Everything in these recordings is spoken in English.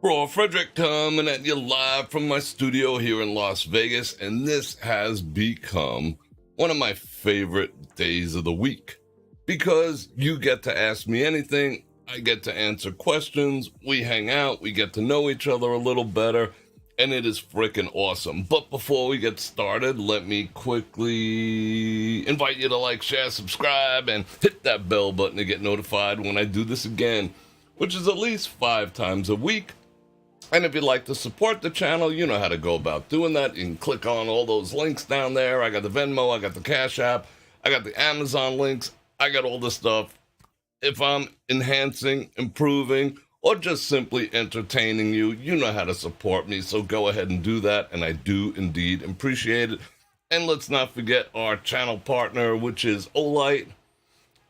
Bror Fredrik coming at you live from my studio here in Las Vegas, and this has become one of my favorite days of the week because you get to ask me anything, I get to answer questions, we hang out, we get to know each other a little better, and it is freaking awesome. But before we get started, let me quickly invite you to like, share, subscribe, and hit that bell button to get notified when I do this again, which is at least 5 times a week. And if you'd like to support the channel, you know how to go about doing that. You can click on all those links down there. I got the Venmo, I got the Cash App, I got the Amazon links, I got all the stuff. If I'm enhancing, improving, or just simply entertaining you, you know how to support me, so go ahead and do that, and I do indeed appreciate it. And let's not forget our channel partner, which is Olight.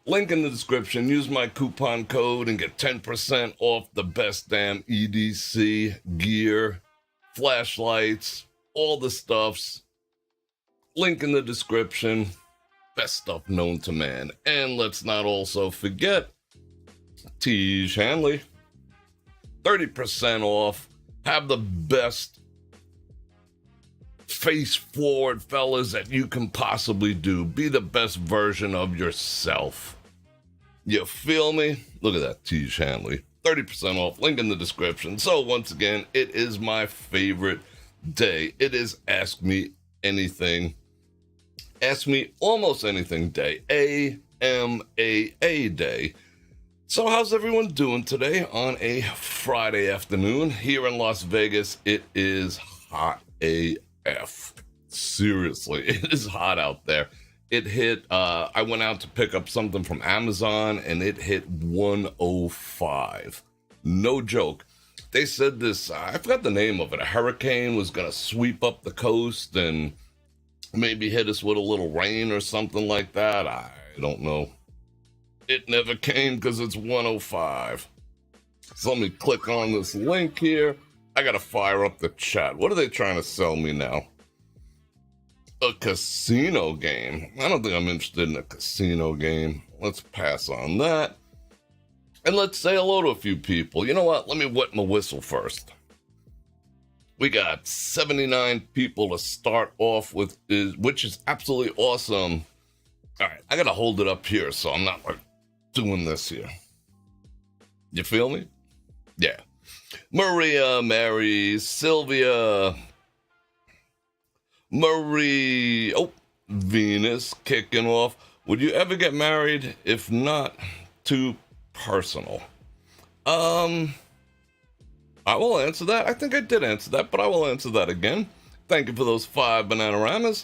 Link in the description. Use my coupon code and get 10% off the best damn EDC gear, flashlights, all the stuffs. Link in the description. Best stuff known to man. And let's not also forget Tiege Hanley. 30% off. Have the best face forward fellas that you can possibly do. Be the best version of yourself. You feel me? Look at that, Tiege Hanley. 30% off. Link in the description. So once again, it is my favorite day. It is Ask Me Anything. Ask Me Almost Anything Day. AMAA Day. So how's everyone doing today on a Friday afternoon? Here in Las Vegas, it is hot AF. Seriously, it is hot out there. It hit, I went out to pick up something from Amazon and it hit 105. No joke. They said this, I forgot the name of it, a hurricane was going to sweep up the coast and maybe hit us with a little rain or something like that. I don't know. It never came because it's 105. So let me click on this link here. I got to fire up the chat. What are they trying to sell me now? A casino game. I don't think I'm interested in a casino game. Let's pass on that. And let's say hello to a few people. You know what? Let me wet my whistle first. We got 79 people to start off with, which is absolutely awesome. All right, I got to hold it up here so I'm not like doing this here. You feel me? Yeah. Maria, Mary, Sylvia, Marie, Venus kicking off. Would you ever get married? If not, too personal. I will answer that. I think I did answer that, but I will answer that again. Thank you for those 5 Bananaramas.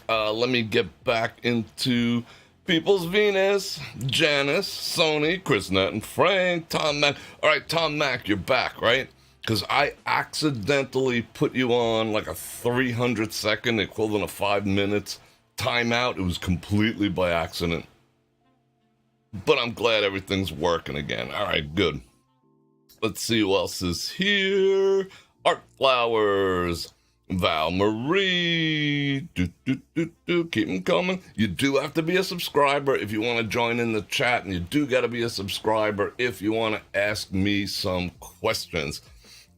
Let me get back into People's Venus, Janice, Sony, Chris Nett and Frank, Tom Mack. All right, Tom Mack, you're back, right? Because I accidentally put you on like a 300-second, equivalent of 5 minutes, timeout. It was completely by accident. But I'm glad everything's working again. All right, good. Let's see who else is here. Art Flowers, Val Marie, keep them coming. You do have to be a subscriber if you want to join in the chat, and you do got to be a subscriber if you want to ask me some questions.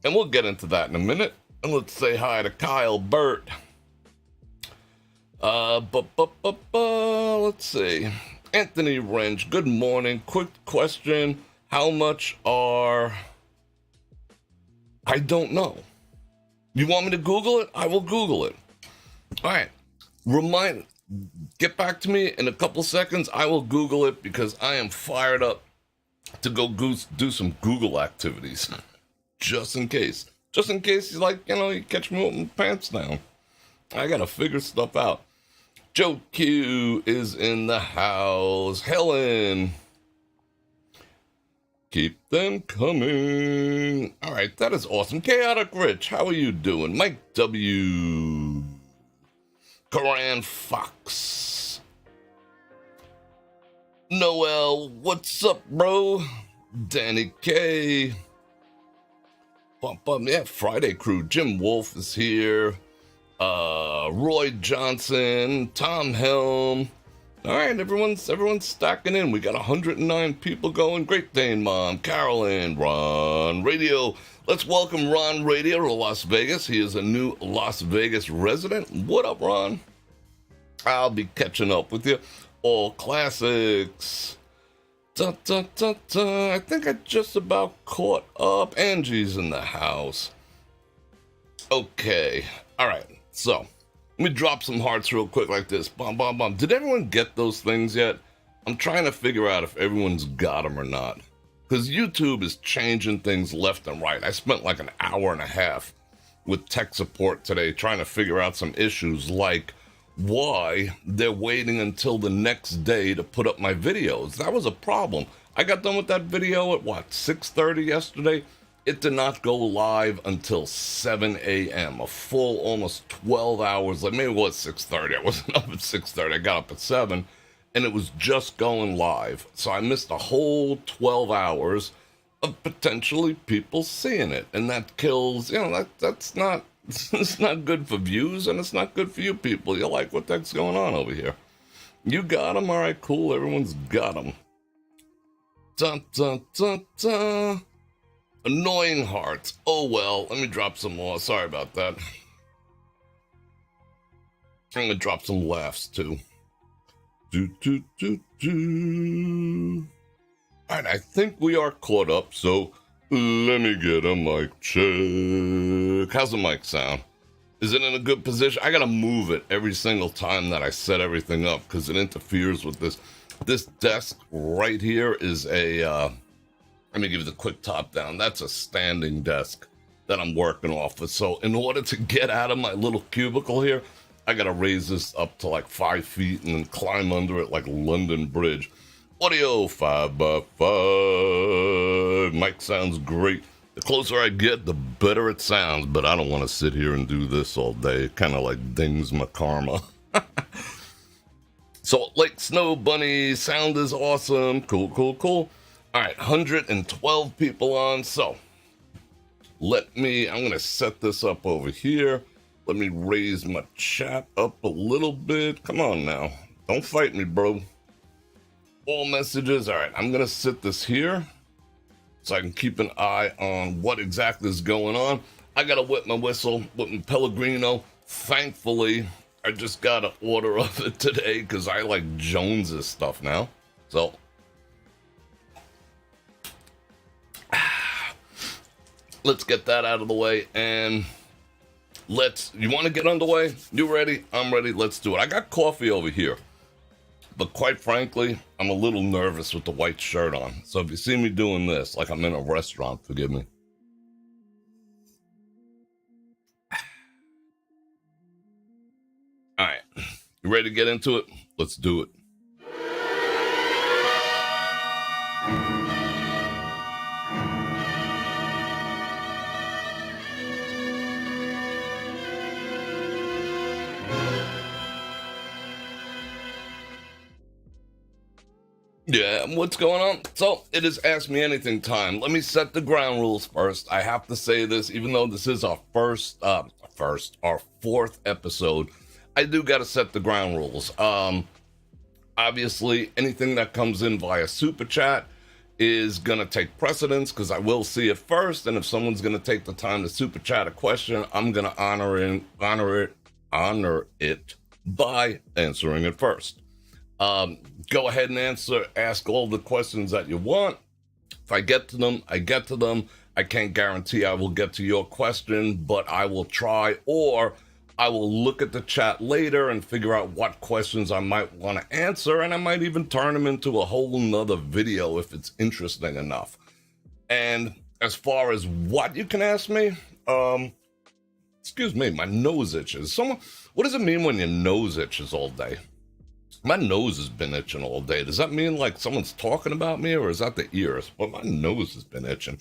And we'll get into that in a minute. And let's say hi to Kyle Burt. Let's see. Anthony Wrench, good morning. Quick question. How much are... I don't know. You want me to Google it? I will Google it. All right. Get back to me in a couple seconds. I will Google it because I am fired up to go do some Google activities. Just in case. Just in case you you catch me with my pants down. I gotta figure stuff out. Joe Q is in the house. Helen. Keep them coming. All right, that is awesome. Chaotic Rich, how are you doing? Mike W. Coran Fox. Noel, what's up, bro? Danny K. Yeah, Friday crew. Jim Wolf is here. Roy Johnson, Tom Helm. All right, everyone's stacking in. We got 109 people going. Great Dane Mom, Carolyn, Ron. Ron Radio. Let's welcome Ron Radio to Las Vegas. He is a new Las Vegas resident. What up, Ron? I'll be catching up with you. All classics. Dun, dun, dun, dun. I think I just about caught up. Angie's in the house. Okay. All right. So, let me drop some hearts real quick like this. Bum, bum, bum. Did everyone get those things yet? I'm trying to figure out if everyone's got them or not. Because YouTube is changing things left and right. I spent like an hour and a half with tech support today trying to figure out some issues like why they're waiting until the next day to put up my videos. That was a problem. I got done with that video at 6:30 yesterday? It did not go live until 7 a.m. A full almost 12 hours. Like maybe it was 6:30. I wasn't up at 6:30. I got up at 7, and it was just going live. So I missed a whole 12 hours of potentially people seeing it, and that kills. That's not. It's not good for views, and it's not good for you people. You're like, what the heck's going on over here? You got them? All right, cool. Everyone's got them. Dun, dun, dun, dun. Annoying hearts. Oh, well. Let me drop some more. Sorry about that. I'm going to drop some laughs, too. Do, do, do, do. All right, I think we are caught up, so let me get a mic check. How's the mic sound? Is it in a good position? I gotta move it every single time that I set everything up because it interferes with this. This desk right here is a, let me give you the quick top down. That's a standing desk that I'm working off of. So in order to get out of my little cubicle here, I gotta raise this up to like 5 feet and then climb under it like a London Bridge. Audio 5x5. Mic sounds great. The closer I get, the better it sounds, but I don't want to sit here and do this all day. It kind of like dings my karma. Salt Lake Snow Bunny, sound is awesome. Cool, cool, cool. All right, 112 people on. So I'm going to set this up over here. Let me raise my chat up a little bit. Come on now. Don't fight me, bro. All messages. All right, I'm going to sit this here so I can keep an eye on what exactly is going on. I got to whip my whistle with my Pellegrino. Thankfully, I just got an order of it today because I like Jones's stuff now. So, let's get that out of the way and you want to get underway? You ready? I'm ready. Let's do it. I got coffee over here. But quite frankly, I'm a little nervous with the white shirt on. So if you see me doing this, like I'm in a restaurant, forgive me. All right, you ready to get into it? Let's do it. Yeah, what's going on? So, it is Ask Me Anything time. Let me set the ground rules first. I have to say this, even though this is our our fourth episode, I do got to set the ground rules. Obviously, anything that comes in via Super Chat is going to take precedence because I will see it first, and if someone's going to take the time to Super Chat a question, I'm going to honor it by answering it first. Go ahead and ask all the questions that you want. If I get to them, I get to them. I can't guarantee I will get to your question, but I will try, or I will look at the chat later and figure out what questions I might want to answer, and I might even turn them into a whole nother video if it's interesting enough. And as far as what you can ask me, excuse me, my nose itches. What does it mean when your nose itches all day? My nose has been itching all day. Does that mean like someone's talking about me, or is that the ears? Well, my nose has been itching.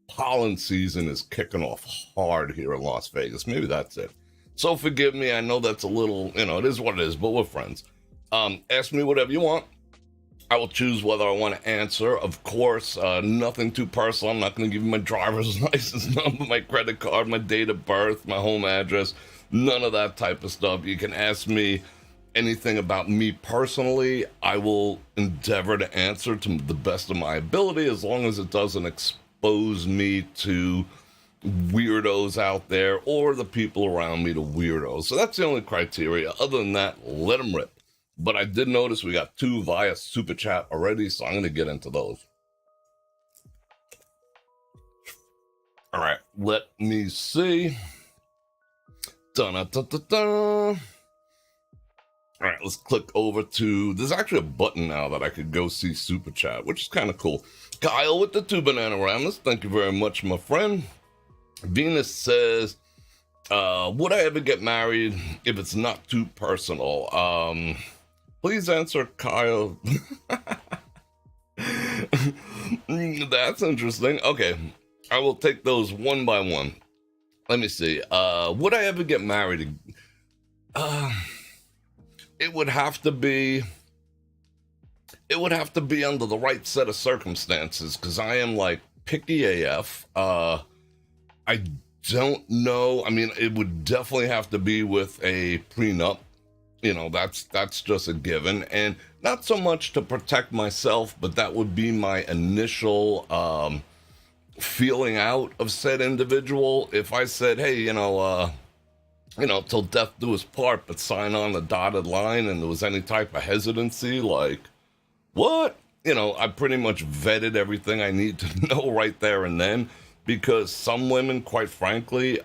Pollen season is kicking off hard here in Las Vegas. Maybe that's it. So forgive me. I know that's a little, it is what it is, but we're friends. Ask me whatever you want. I will choose whether I want to answer. Of course, nothing too personal. I'm not going to give you my driver's license number, my credit card, my date of birth, my home address, none of that type of stuff. You can ask me anything about me personally. I will endeavor to answer to the best of my ability as long as it doesn't expose me to weirdos out there or the people around me to weirdos. So that's the only criteria. Other than that, let them rip. But I did notice we got 2 via Super Chat already, so I'm going to get into those. All right, let me see. Dun-dun-dun-dun-dun. All right, let's click over to... There's actually a button now that I could go see Super Chat, which is kind of cool. Kyle with the 2 Bananagramas. Thank you very much, my friend. Venus says, would I ever get married if it's not too personal? Please answer, Kyle. That's interesting. Okay, I will take those one by one. Let me see. Would I ever get married? It would have to be under the right set of circumstances, because I am like picky AF. I don't know. I mean, it would definitely have to be with a prenup. You know, that's just a given. And not so much to protect myself, but that would be my initial feeling out of said individual. If I said, hey, till death do us part, but sign on the dotted line, and there was any type of hesitancy, like, what? I pretty much vetted everything I need to know right there and then, because some women, quite frankly,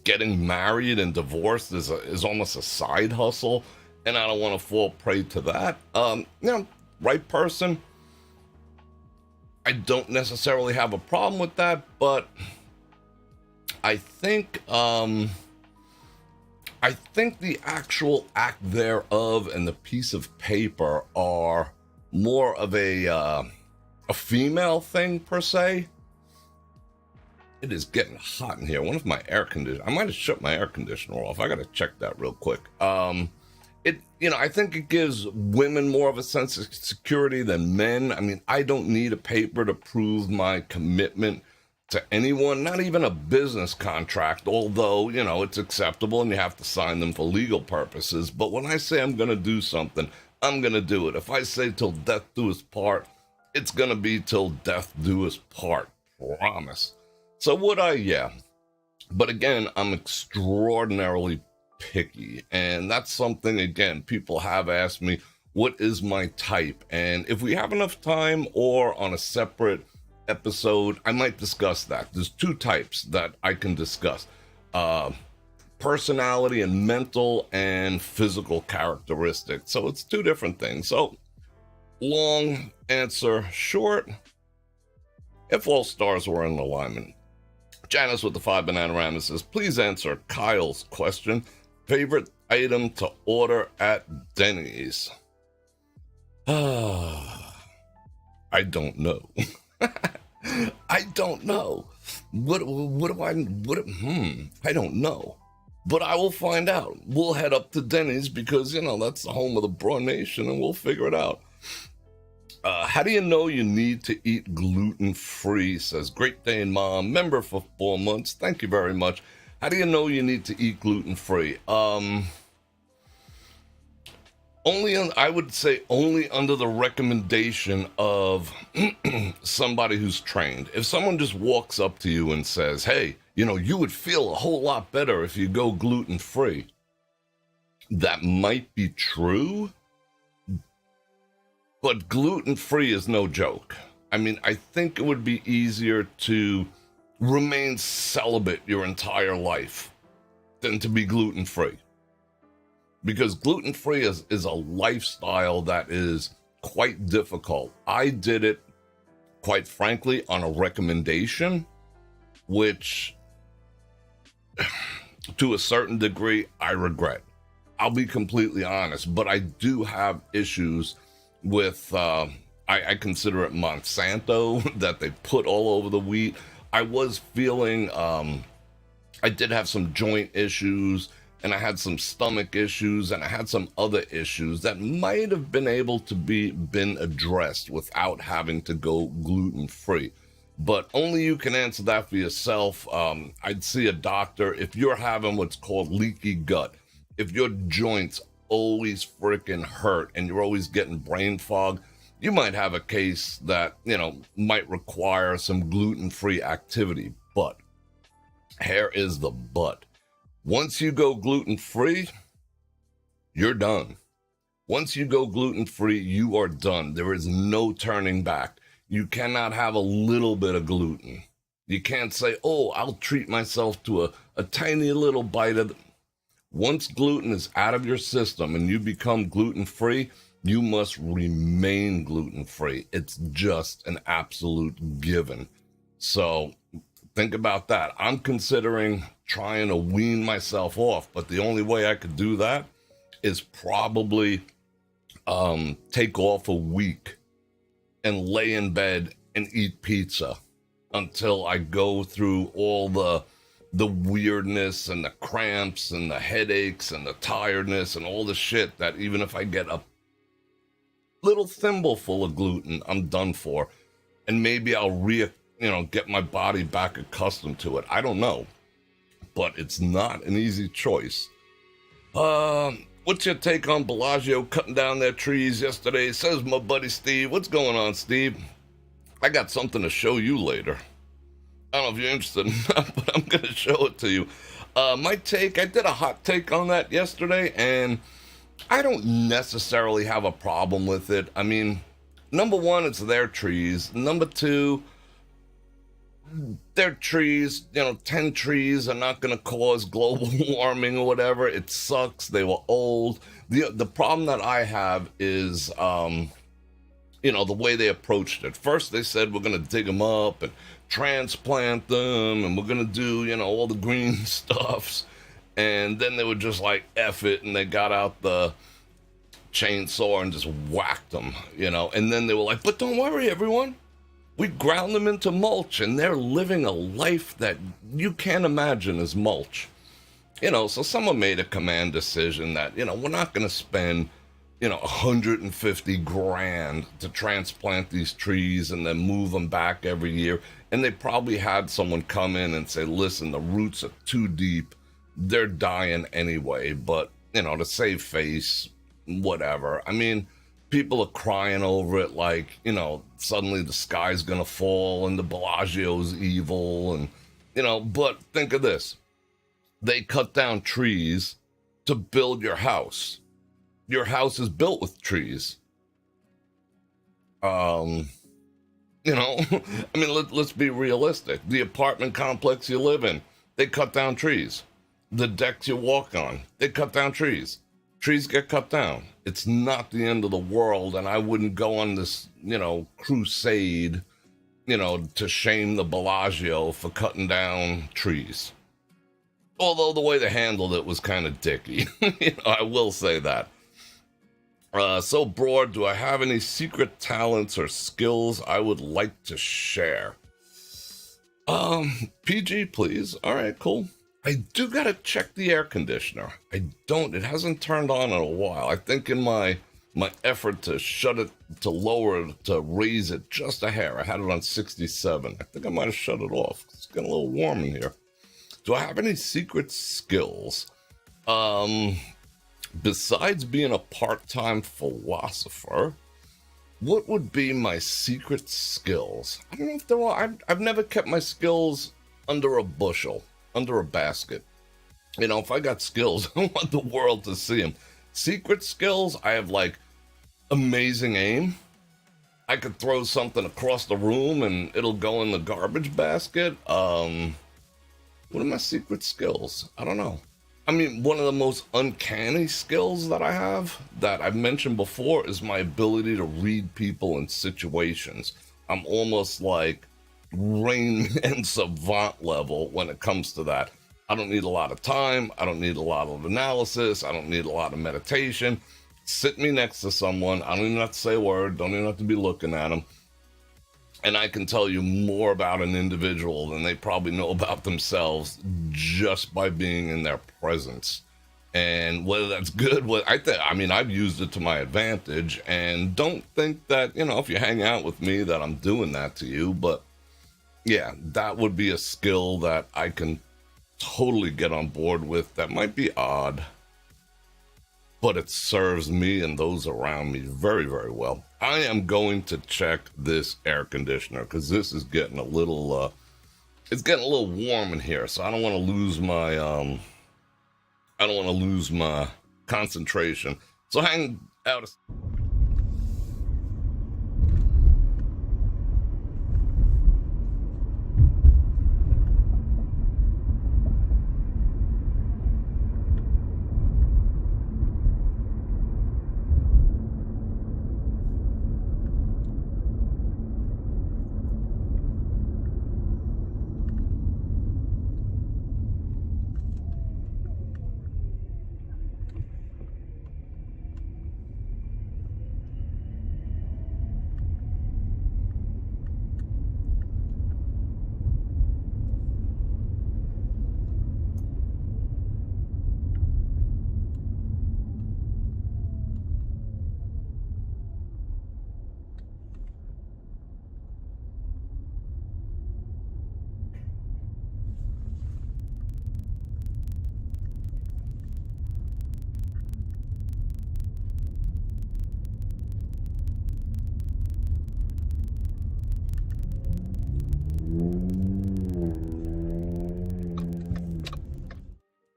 getting married and divorced is almost a side hustle, and I don't want to fall prey to that. Right person, I don't necessarily have a problem with that, but I think the actual act thereof and the piece of paper are more of a female thing per se. It is getting hot in here. I wonder if my air conditioner... I might have shut my air conditioner off. I got to check that real quick. I think it gives women more of a sense of security than men. I mean, I don't need a paper to prove my commitment to anyone, not even a business contract, although, it's acceptable and you have to sign them for legal purposes. But when I say I'm going to do something, I'm going to do it. If I say till death do us part, it's going to be till death do us part. Promise. So would I? Yeah. But again, I'm extraordinarily picky. And that's something, again, people have asked me, what is my type? And if we have enough time or on a separate episode, I might discuss that. There's 2 types that I can discuss. Personality and mental and physical characteristics. So it's 2 different things. So long answer short, if all stars were in alignment. Janice with the 5 Bananagramas says, please answer Kyle's question. Favorite item to order at Denny's? I don't know. I don't know. I don't know. But I will find out. We'll head up to Denny's because, that's the home of the Bror Nation, and we'll figure it out. How do you know you need to eat gluten-free? Says Great Dane Mom, member for 4 months. Thank you very much. How do you know you need to eat gluten-free? I would say only under the recommendation of somebody who's trained. If someone just walks up to you and says, hey, you would feel a whole lot better if you go gluten-free, that might be true. But gluten-free is no joke. I mean, I think it would be easier to remain celibate your entire life than to be gluten-free. Because gluten-free is a lifestyle that is quite difficult. I did it, quite frankly, on a recommendation, which, to a certain degree, I regret. I'll be completely honest, but I do have issues with, I consider it Monsanto, that they put all over the wheat. I was feeling, I did have some joint issues, and I had some stomach issues, and I had some other issues that might have been able to been addressed without having to go gluten-free. But only you can answer that for yourself. I'd see a doctor if you're having what's called leaky gut, if your joints always freaking hurt and you're always getting brain fog, you might have a case that, might require some gluten-free activity. But here is the but. Once you go gluten-free, you're done. Once you go gluten-free, you are done. There is no turning back. You cannot have a little bit of gluten. You can't say, oh, I'll treat myself to a tiny little bite of... Once gluten is out of your system and you become gluten-free, you must remain gluten-free. It's just an absolute given. So think about that. I'm considering trying to wean myself off, but the only way I could do that is probably take off a week and lay in bed and eat pizza until I go through all the weirdness and the cramps and the headaches and the tiredness and all the shit that even if I get a little thimbleful of gluten, I'm done for. And maybe I'll get my body back accustomed to it. I don't know. But it's not an easy choice. What's your take on Bellagio cutting down their trees yesterday? Says my buddy Steve. What's going on, Steve? I got something to show you later. I don't know if you're interested or not, but I'm going to show it to you. My take, I did a hot take on that yesterday, and I don't necessarily have a problem with it. I mean, number one, it's their trees. Number two, their trees, 10 trees are not going to cause global warming or whatever. It sucks. They were old. The problem that I have is, the way they approached it. First, they said, we're going to dig them up and transplant them, and we're going to do, all the green stuffs. And then they were just like, F it, and they got out the chainsaw and just whacked them, And then they were like, but don't worry, everyone. We ground them into mulch, and they're living a life that you can't imagine as mulch. So someone made a command decision that, we're not going to spend, $150,000 to transplant these trees and then move them back every year. And they probably had someone come in and say, listen, the roots are too deep. They're dying anyway. But, to save face, whatever. I mean, people are crying over it like, suddenly the sky's going to fall and the Bellagio's evil. And, but think of this. They cut down trees to build your house. Your house is built with trees. I mean, let's be realistic. The apartment complex you live in, they cut down trees. The decks you walk on, they cut down trees. Trees get cut down. It's not the end of the world, and I wouldn't go on this, crusade, to shame the Bellagio for cutting down trees. Although the way they handled it was kind of dicky. I will say that. So, Bror, do I have any secret talents or skills I would like to share? PG, please. All right, cool. I do gotta check the air conditioner. It hasn't turned on in a while. I think in my effort to lower it, to raise it just a hair, I had it on 67. I think I might have shut it off. It's getting a little warm in here. Do I have any secret skills? Besides being a part-time philosopher, what would be my secret skills? I don't know if there are. I've never kept my skills under a bushel, under a basket. If I got skills, I want the world to see them. Secret skills, I have amazing aim. I could throw something across the room and it'll go in the garbage basket. What are my secret skills? I don't know. I mean, one of the most uncanny skills that I have, that I've mentioned before, is my ability to read people in situations. I'm almost like Rain Man savant level when it comes to that. I don't need a lot of time. I don't need a lot of analysis. I don't need a lot of meditation. Sit me next to someone. I don't even have to say a word. Don't even have to be looking at them. And I can tell you more about an individual than they probably know about themselves just by being in their presence. And whether that's good, I've used it to my advantage. And don't think that, if you hang out with me, that I'm doing that to you. But yeah, that would be a skill that I can totally get on board with. That might be odd, but it serves me and those around me very, very well. I am going to check this air conditioner because this is getting a little, it's getting a little warm in here. So I don't want to lose my, I don't want to lose my concentration. So hang out.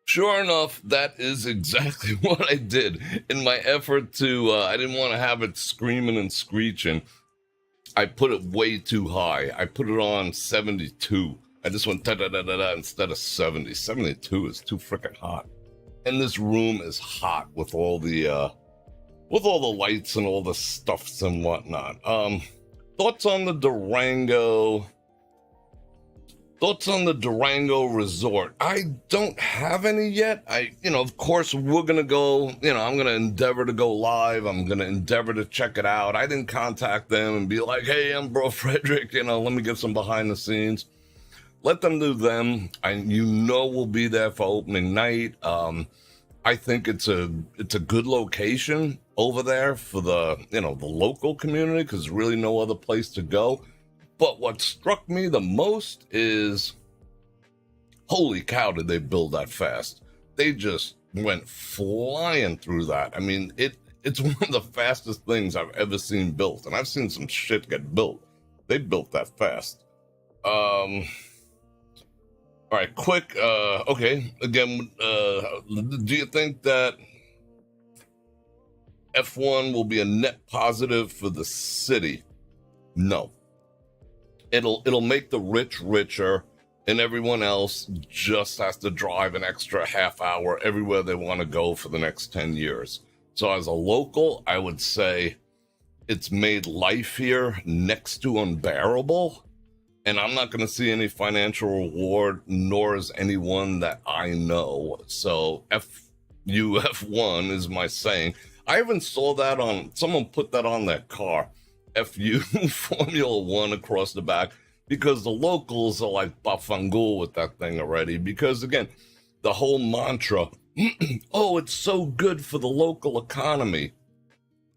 Sure enough, that is exactly what I did in my effort to, I didn't want to have it screaming and screeching. I put it way too high. I put it on 72. I just went da-da-da-da-da instead of 70. 72 is too freaking hot. And this room is hot with all the lights and all the stuffs and whatnot. Thoughts on the Durango resort? I don't have any yet. Of course, we're going to go, I'm going to endeavor to go live. I'm going to endeavor to check it out. I didn't contact them and be like, hey, I'm Bror Fredrik, let me get some behind the scenes. Let them do them. We'll be there for opening night. I think it's a good location over there for the local community because there's really no other place to go. But what struck me the most is, holy cow, did they build that fast? They just went flying through that. I mean, it's one of the fastest things I've ever seen built, and I've seen some shit get built. They built that fast. All right, quick. Okay, again, do you think that F1 will be a net positive for the city? No. It'll make the rich richer, and everyone else just has to drive an extra half hour everywhere they want to go for the next 10 years. So as a local, I would say it's made life here next to unbearable, and I'm not going to see any financial reward, nor is anyone that I know. So F1 is my saying. I even saw that someone put that on their car. FU Formula One across the back, because the locals are like bafangul with that thing already. Because again, the whole mantra, oh, it's so good for the local economy.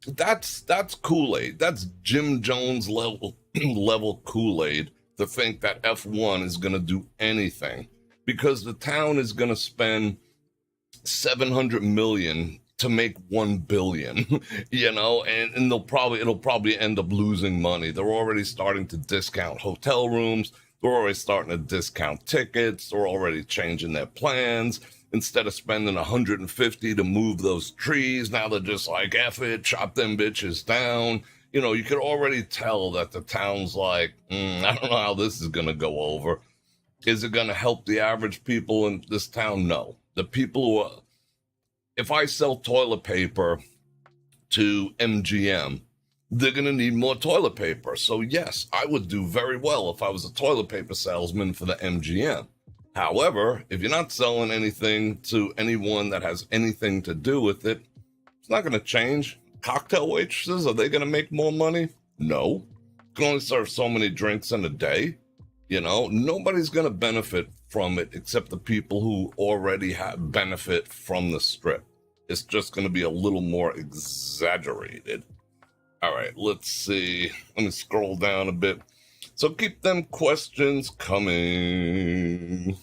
That's Kool-Aid. That's Jim Jones level Kool-Aid to think that F1 is going to do anything, because the town is going to spend $700 million to make $1 billion, and it'll probably end up losing money. They're already starting to discount hotel rooms. They're already starting to discount tickets. They're already changing their plans. Instead of spending $150 to move those trees, now they're just like, F it, chop them bitches down. You could already tell that the town's like, I don't know how this is going to go over. Is it going to help the average people in this town? No. The people who are, if I sell toilet paper to MGM, they're going to need more toilet paper. So yes, I would do very well if I was a toilet paper salesman for the MGM. However, if you're not selling anything to anyone that has anything to do with it, it's not going to change. Cocktail waitresses, are they going to make more money? No. You can only serve so many drinks in a day. Nobody's going to benefit from it except the people who already have benefit from the strip. It's just going to be a little more exaggerated. All right, let's see. Let me scroll down a bit. So keep them questions coming.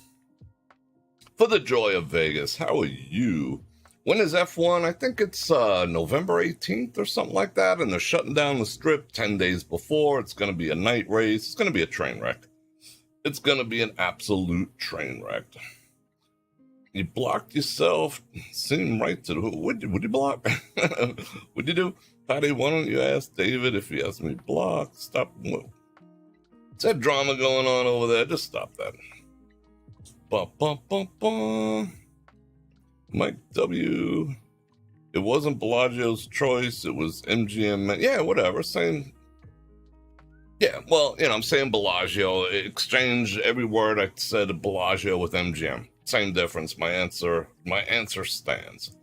For the joy of Vegas, how are you? When is F1? I think it's November 18th or something like that, and they're shutting down the strip 10 days before. It's going to be a night race. It's going to be a train wreck. It's going to be an absolute train wreck. You blocked yourself. Seem right to who? Would you block? What'd you do? Patty, why don't you ask David if he has me blocked? Stop. Is that drama going on over there? Just stop that. Ba, ba, ba, ba. Mike W. It wasn't Bellagio's choice. It was MGM. Yeah, whatever. Same. Yeah, well, I'm saying Bellagio. Exchange every word I said Bellagio with MGM. Same difference. My answer stands.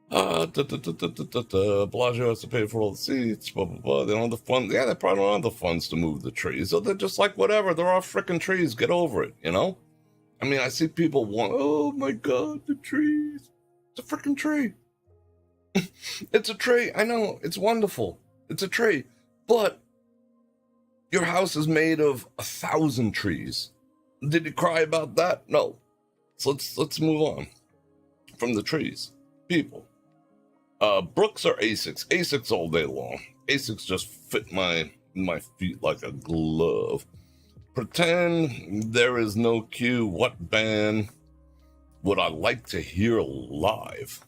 Bellagio has to pay for all the seats. Blah, blah, blah. They don't have the funds. Yeah, they probably don't have the funds to move the trees. So they're just like, whatever. There are freaking trees. Get over it, I mean, I see people want, oh my God, the trees. It's a freaking tree. It's a tree. I know. It's wonderful. It's a tree. But your house is made of 1,000 trees. Did you cry about that? No. So let's move on from the trees. People. Brooks or Asics? Asics all day long. Asics just fit my feet like a glove. Pretend there is no cue. What band would I like to hear live?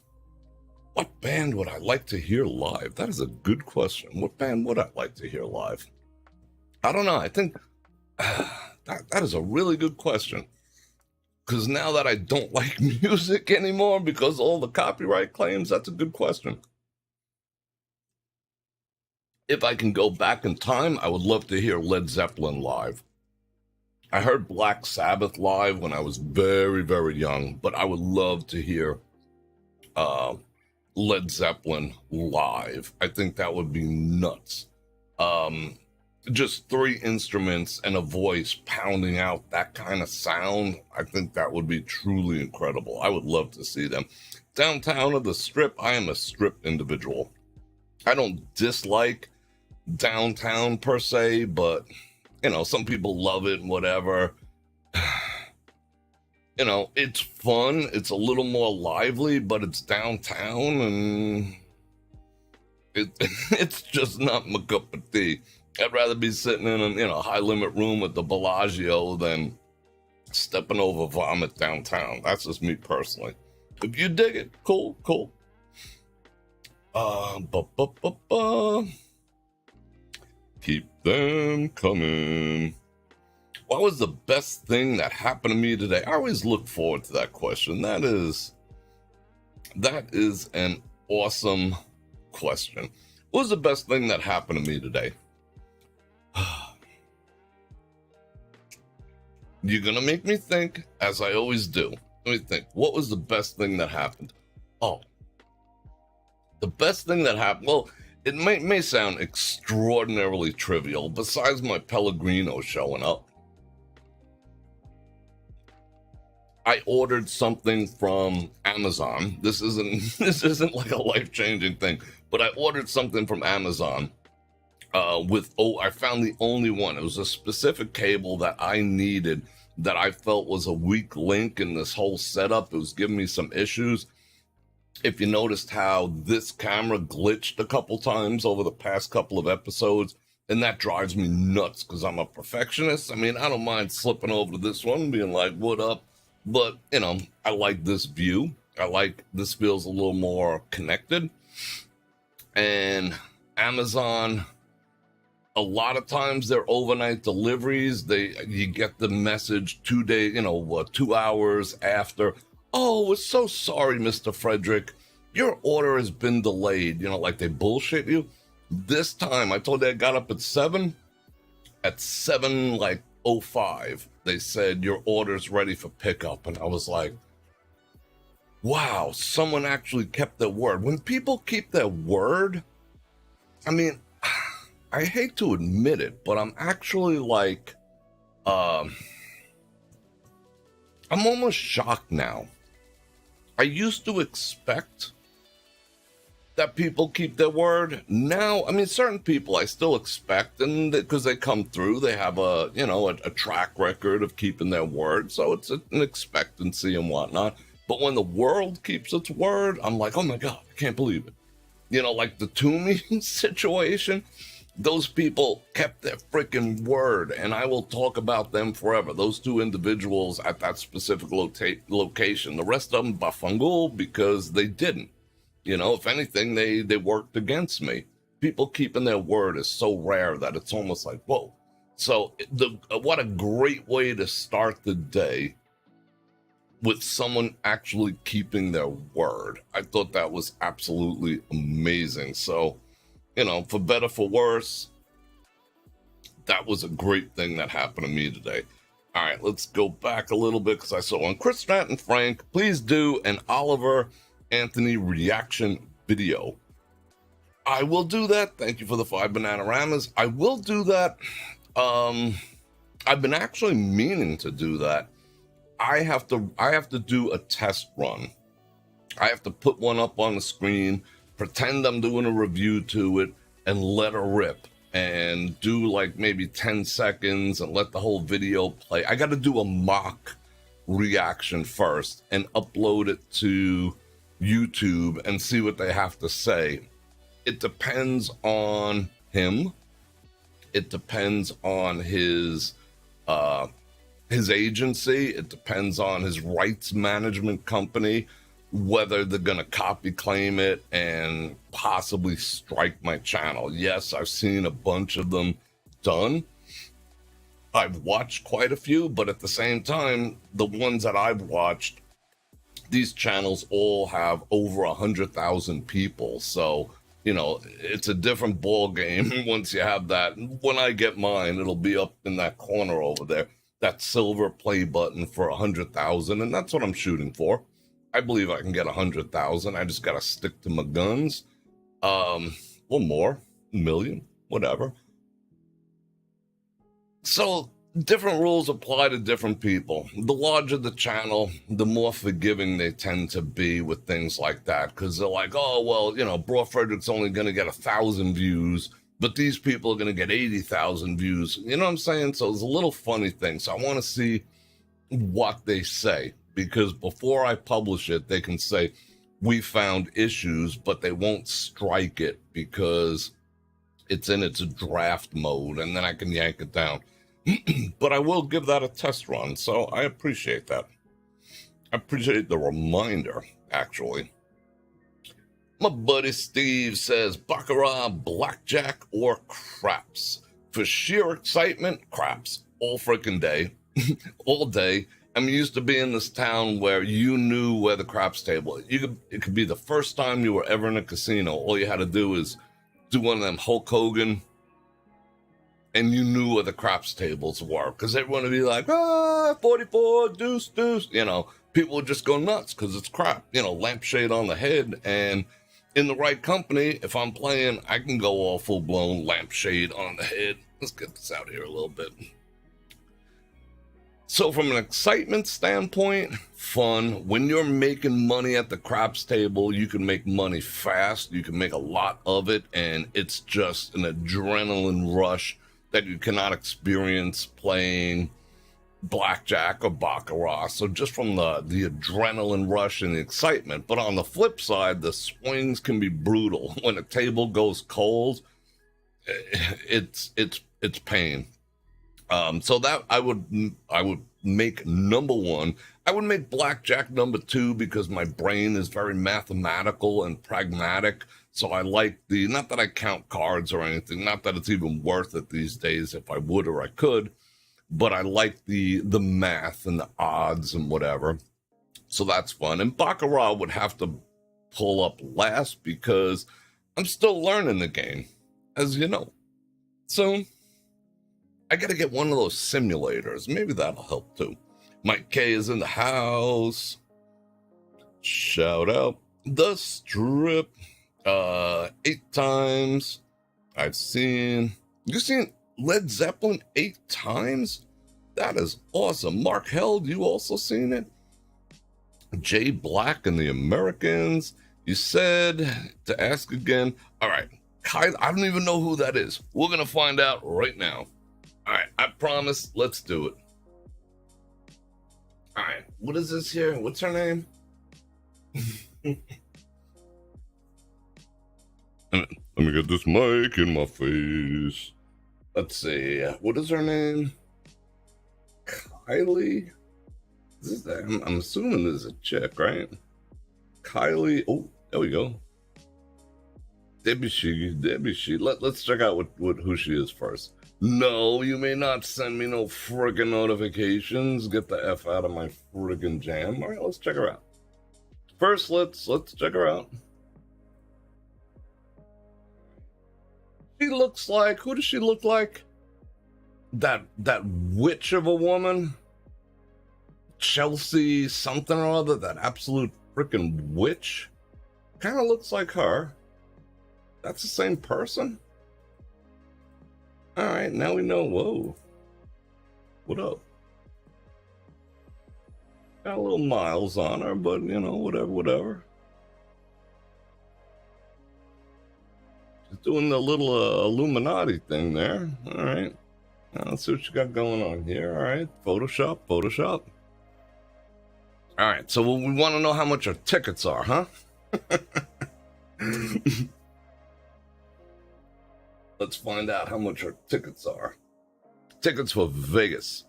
What band would I like to hear live? That is a good question. What band would I like to hear live? I don't know. I think that is a really good question. Because now that I don't like music anymore because all the copyright claims, that's a good question. If I can go back in time, I would love to hear Led Zeppelin live. I heard Black Sabbath live when I was very, very young, but I would love to hear Led Zeppelin live. I think that would be nuts. Just 3 instruments and a voice pounding out that kind of sound. I think that would be truly incredible. I would love to see them. Downtown or the Strip, I am a Strip individual. I don't dislike downtown per se, but some people love it and whatever. It's fun. It's a little more lively, but it's downtown and it's just not my cup of tea. I'd rather be sitting in a high limit room at the Bellagio than stepping over vomit downtown. That's just me personally. If you dig it, cool. Keep them coming. What was the best thing that happened to me today? I always look forward to that question. That is an awesome question. What was the best thing that happened to me today? You're going to make me think, as I always do. Let me think. What was the best thing that happened? Oh, the best thing that happened. Well, it may sound extraordinarily trivial, besides my Pellegrino showing up. I ordered something from Amazon. This isn't like a life-changing thing, but I ordered something from Amazon I found the only one. It was a specific cable that I needed that I felt was a weak link in this whole setup. It was giving me some issues. If you noticed how this camera glitched a couple times over the past couple of episodes, and that drives me nuts because I'm a perfectionist. I mean, I don't mind slipping over to this one, being like, what up? But, I like this view. This feels a little more connected. And Amazon, a lot of times they're overnight deliveries. You get the message 2 days, 2 hours after. Oh, we're so sorry, Mr. Fredrik. Your order has been delayed. Like they bullshit you. This time, I told you I got up at 7. At 7:05, they said your order's ready for pickup. And I was like, wow, someone actually kept their word. When people keep their word, I mean, I hate to admit it, but I'm actually like, I'm almost shocked now. I used to expect that people keep their word. Now, I mean, certain people I still expect, and because they come through, they have a track record of keeping their word, so it's an expectancy and whatnot. But when the world keeps its word, I'm like, oh my God, I can't believe it. Like the Toomey situation, those people kept their freaking word, and I will talk about them forever. Those two individuals at that specific location. The rest of them bafungal because they didn't. If anything, they worked against me. People keeping their word is so rare that it's almost like, whoa. So what a great way to start the day with someone actually keeping their word. I thought that was absolutely amazing. So, for better, for worse, that was a great thing that happened to me today. All right, let's go back a little bit because I saw on Chris Stratton Frank, please do an Oliver Anthony reaction video. I will do that. Thank you for the 5 Bananaramas. I will do that. I've been actually meaning to do that. I have to do a test run. I have to put one up on the screen, pretend I'm doing a review to it, and let her rip. And do like maybe 10 seconds and let the whole video play. I got to do a mock reaction first and upload it to YouTube and see what they have to say. It depends on him. It depends on his agency. It depends on his rights management company, whether they're going to copy claim it and possibly strike my channel. Yes, I've seen a bunch of them done. I've watched quite a few, but at the same time, the ones that I've watched, these channels all have over 100,000 people. So, it's a different ball game once you have that. When I get mine, it'll be up in that corner over there, that silver play button for 100,000. And that's what I'm shooting for. I believe I can get 100,000. I just got to stick to my guns. Or more, a million, whatever. So different rules apply to different people. The larger the channel, the more forgiving they tend to be with things like that. Because they're like, oh, well, Bror Fredrik's only going to get 1,000 views, but these people are going to get 80,000 views. You know what I'm saying? So it's a little funny thing. So I want to see what they say. Because before I publish it, they can say, we found issues, but they won't strike it because it's in its draft mode, and then I can yank it down. But I will give that a test run, so I appreciate that. I appreciate the reminder, actually. My buddy Steve says, Baccarat, blackjack, or craps? For sheer excitement, craps. All freaking day. All day. I'm used to being in this town where you knew where the craps table is. It could be the first time you were ever in a casino. All you had to do is do one of them Hulk Hogan, and you knew where the craps tables were. Because everyone would be like, 44, deuce. People would just go nuts because it's crap. Lampshade on the head. And in the right company, if I'm playing, I can go all full-blown lampshade on the head. Let's get this out here a little bit. So from an excitement standpoint, fun. When you're making money at the craps table, you can make money fast. You can make a lot of it, and it's just an adrenaline rush that you cannot experience playing blackjack or baccarat. So just from the adrenaline rush and the excitement. But on the flip side, the swings can be brutal. When a table goes cold, it's pain. So that I would make number one. I would make blackjack number two because my brain is very mathematical and pragmatic. So I like not that I count cards or anything, not that it's even worth it these days if I would or I could, but I like the math and the odds and whatever. So that's fun. And baccarat would have to pull up last because I'm still learning the game, as you know. So I got to get one of those simulators. Maybe that'll help too. Mike K is in the house. Shout out the strip. 8 times. You've seen Led Zeppelin 8 times? That is awesome. Mark Held, you also seen it? Jay Black and the Americans. You said to ask again. All right. Kylie, I don't even know who that is. We're going to find out right now. All right, I promise. Let's do it. All right, what is this here? What's her name? Let me get this mic in my face. Let's see. What is her name? Kylie? I'm assuming this is a chick, right? Kylie. Oh, there we go. Debbie. Let's check out who she is first. No, you may not send me no friggin' notifications. Get the F out of my friggin' jam. All right, let's check her out. First, let's check her out. She looks like, who does she look like? That witch of a woman? Chelsea something or other, that absolute freaking witch? Kind of looks like her. That's the same person? All right, now we know. Whoa. What up? Got a little miles on her, but, you know, whatever. She's doing the little Illuminati thing there. All right. Now let's see what you got going on here. All right. Photoshop. All right. So we want to know how much our tickets are, huh? Let's find out how much our tickets are. Tickets for Vegas.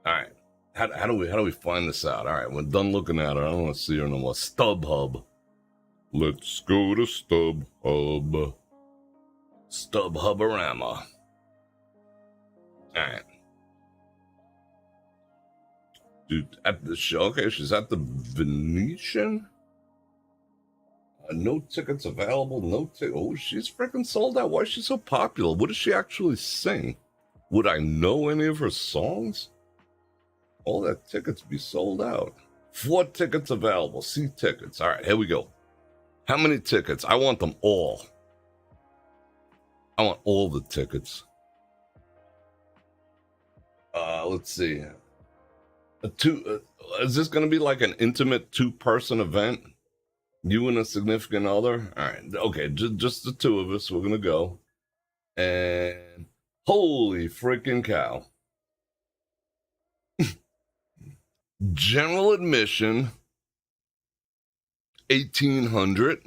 All right. How do we find this out? All right. We're done looking at her. I don't want to see her no more. StubHub. Let's go to StubHub. StubHubarama. All right. Dude, at the show. Okay, she's at the Venetian. No tickets available. Oh, she's freaking sold out. Why is she so popular? What does she actually sing? Would I know any of her songs? All that tickets be sold out. 4 tickets available. See tickets. All right, here we go. How many tickets? I want them all. I want all the tickets. Let's see. Is this going to be like an intimate 2-person event? You and a significant other? All right. Okay, just the 2 of us. We're going to go. And holy freaking cow. General admission, $1,800.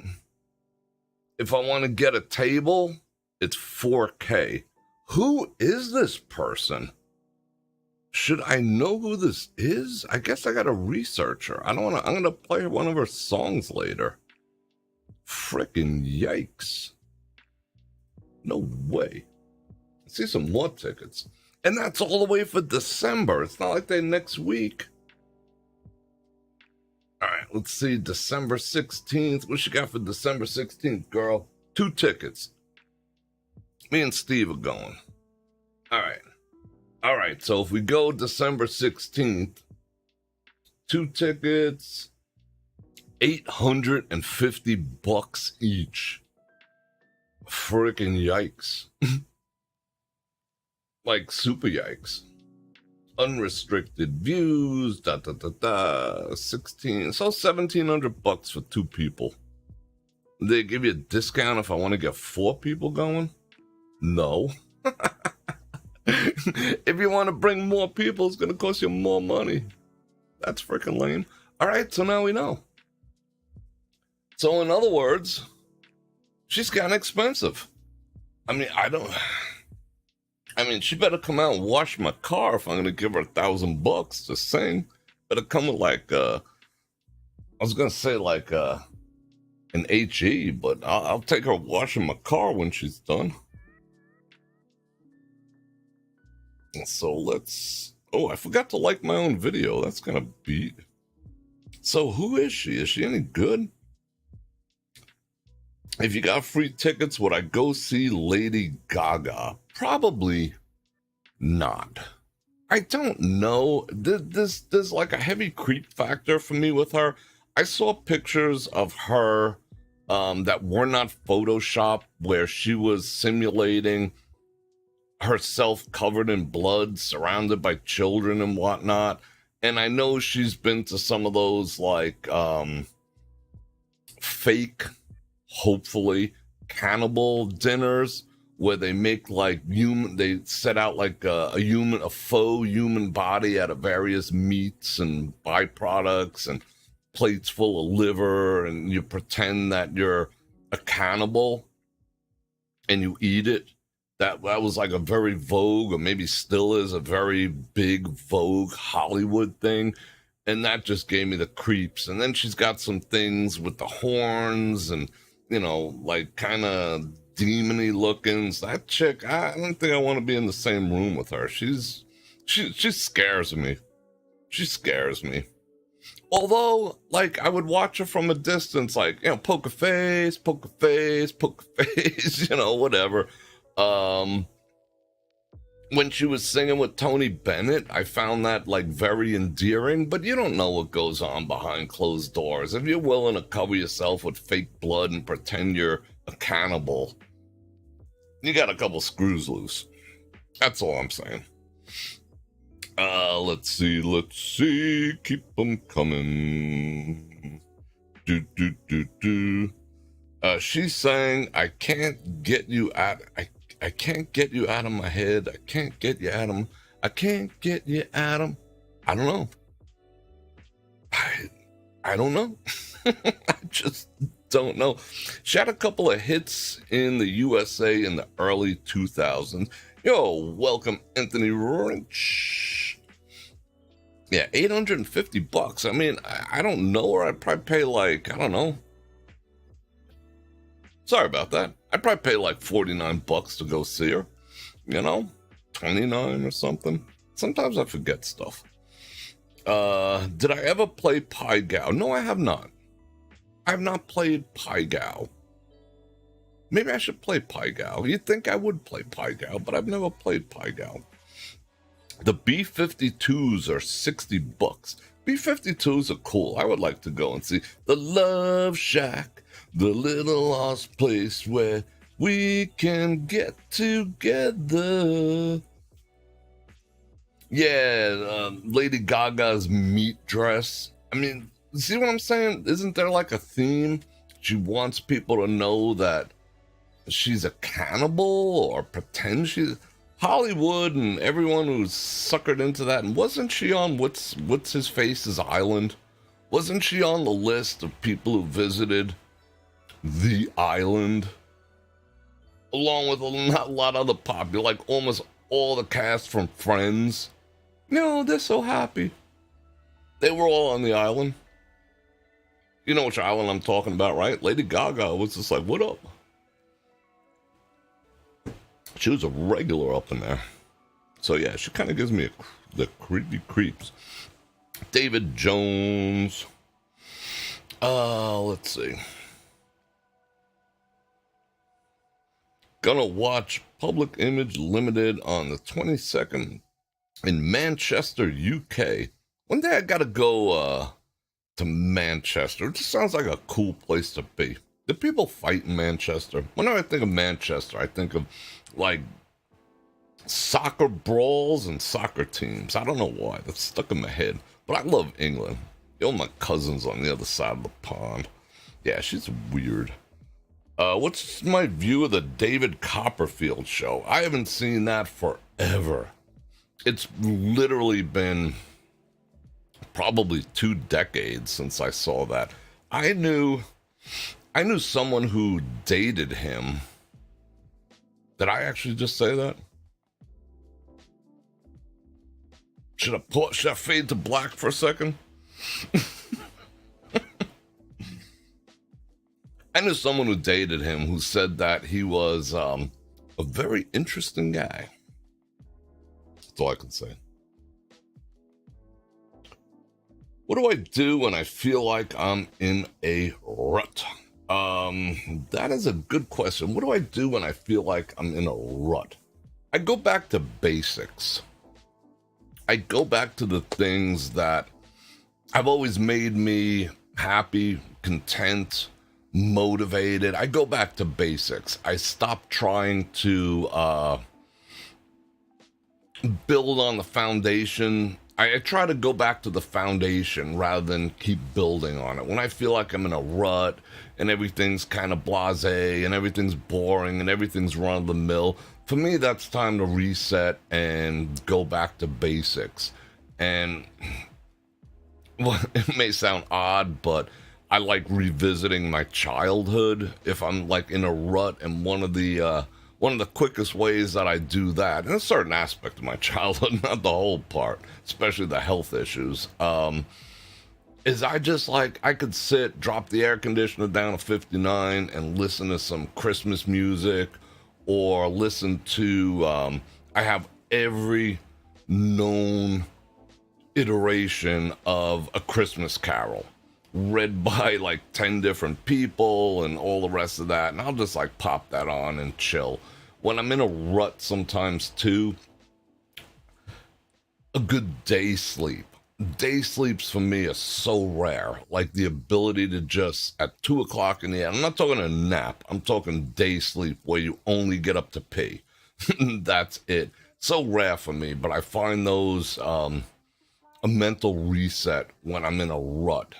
If I want to get a table, it's $4K. Who is this person? Should I know who this is? I guess I gotta research her. I'm gonna play one of her songs later. Frickin' yikes. No way. I see some more tickets. And that's all the way for December. It's not like they're next week. All right, let's see. December 16th. What you got for December 16th, girl? 2 tickets. Me and Steve are going. All right, so if we go December 16th, 2 tickets, $850 each. Freaking yikes. Like super yikes. Unrestricted views, 16, so $1,700 for 2 people. They give you a discount if I want to get 4 people going? No. If you want to bring more people, it's going to cost you more money. That's freaking lame. All right, so now we know. So in other words, she's kind of expensive. I mean, she better come out and wash my car if I'm going to give her $1,000 to sing. Better come with like, I was going to say like an HE, but I'll take her washing my car when she's done. So let's... Oh, I forgot to like my own video. That's gonna beat. So who is she? Is she any good? If you got free tickets, would I go see Lady Gaga? Probably not. I don't know. There's like a heavy creep factor for me with her. I saw pictures of her that were not Photoshop, where she was simulating herself covered in blood, surrounded by children and whatnot. And I know she's been to some of those like fake, hopefully, cannibal dinners where they make like they set out like a faux human body out of various meats and byproducts. And plates full of liver and you pretend that you're a cannibal and you eat it. That was like a very vogue, or maybe still is a very big vogue Hollywood thing. And that just gave me the creeps. And then she's got some things with the horns and, like kind of demony looking. So that chick, I don't think I want to be in the same room with her. She scares me. She scares me. Although, like, I would watch her from a distance, like, poker face, whatever. When she was singing with Tony Bennett, I found that, like, very endearing, but you don't know what goes on behind closed doors. If you're willing to cover yourself with fake blood and pretend you're a cannibal, you got a couple screws loose. That's all I'm saying. Let's see, keep them coming. She's saying, I can't get you out of my head. I can't get you out of them. I don't know. I don't know. I just don't know. She had a couple of hits in the USA in the early 2000s. Yo, welcome, Anthony Wrench. Yeah, $850. I mean, I don't know, or I'd probably pay like, I don't know. Sorry about that. I'd probably pay like $49 to go see her. 29 or something. Sometimes I forget stuff. Did I ever play Pai Gow? No, I have not. I have not played Pai Gow. Maybe I should play Pai Gow. You'd think I would play Pai Gow, but I've never played Pai Gow. The B-52s are $60. B-52s are cool. I would like to go and see the Love Shack, the little lost place where we can get together. Yeah, Lady Gaga's meat dress. I mean, see what I'm saying? Isn't there like a theme? She wants people to know that she's a cannibal or pretend she's... Hollywood and everyone who's suckered into that. And wasn't she on what's his face's island? Wasn't she on the list of people who visited the island? Along with a lot of other popular, like almost all the cast from Friends. They're so happy. They were all on the island. You know which island I'm talking about, right? Lady Gaga was just like, what up? She was a regular up in there. So yeah, she kind of gives me the creepy creeps. David Jones. Let's see. Gonna watch Public Image Limited on the 22nd in Manchester, UK. One day I gotta go to Manchester. It just sounds like a cool place to be. Do people fight in Manchester? Whenever I think of Manchester, I think of like soccer brawls and soccer teams. I don't know why. That's stuck in my head. But I love England. My cousin's on the other side of the pond. Yeah, she's weird. What's my view of the David Copperfield show? I haven't seen that forever. It's literally been probably 2 decades since I saw that. I knew someone who dated him. Did I actually just say that? Should I fade to black for a second? I knew someone who dated him who said that he was a very interesting guy. That's all I can say. What do I do when I feel like I'm in a rut? That is a good question. What do I do when I feel like I'm in a rut? I go back to basics. I go back to the things that have always made me happy, content, motivated. I go back to basics. I stop trying to build on the foundation. I try to go back to the foundation rather than keep building on it. When I feel like I'm in a rut and everything's kind of blasé and everything's boring and everything's run of the mill, for me, that's time to reset and go back to basics. And well, it may sound odd, but I like revisiting my childhood if I'm like in a rut. And one of the quickest ways that I do that, in a certain aspect of my childhood, not the whole part, especially the health issues, is I just like I could sit, drop the air conditioner down to 59, and listen to some Christmas music, or listen to I have every known iteration of A Christmas Carol read by like 10 different people and all the rest of that, and I'll just like pop that on and chill. When I'm in a rut sometimes too, a good day sleep. Day sleeps for me are so rare. Like the ability to just at 2 o'clock in the AM, I'm not talking a nap, I'm talking day sleep where you only get up to pee. That's it. So rare for me, but I find those a mental reset when I'm in a rut.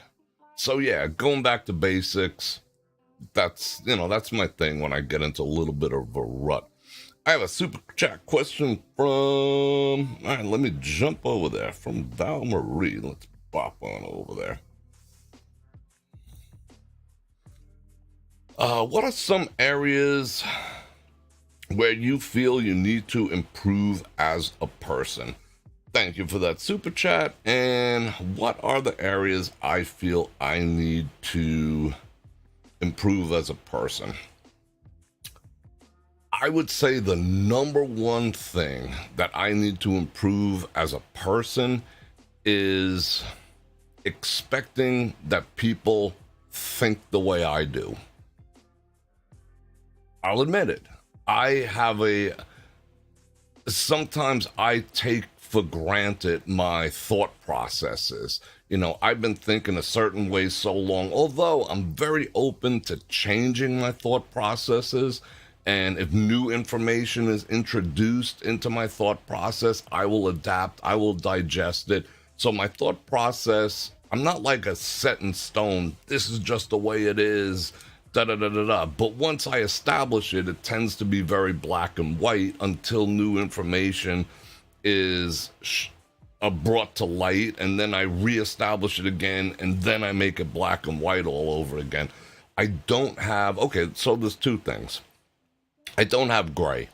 So yeah, going back to basics, that's my thing when I get into a little bit of a rut. I have a super chat question from, all right, let me jump over there, from Val Marie. Let's bop on over there. What are some areas where you feel you need to improve as a person? Thank you for that super chat. And what are the areas I feel I need to improve as a person? I would say the number one thing that I need to improve as a person is expecting that people think the way I do. I'll admit it. Sometimes I take for granted my thought processes. I've been thinking a certain way so long, although I'm very open to changing my thought processes. And if new information is introduced into my thought process, I will adapt, I will digest it. So my thought process, I'm not like a set in stone, this is just the way it is, da da da da da. But once I establish it, it tends to be very black and white until new information is brought to light, and then I reestablish it again, and then I make it black and white all over again. I don't have, okay, so there's two things. I don't have gray.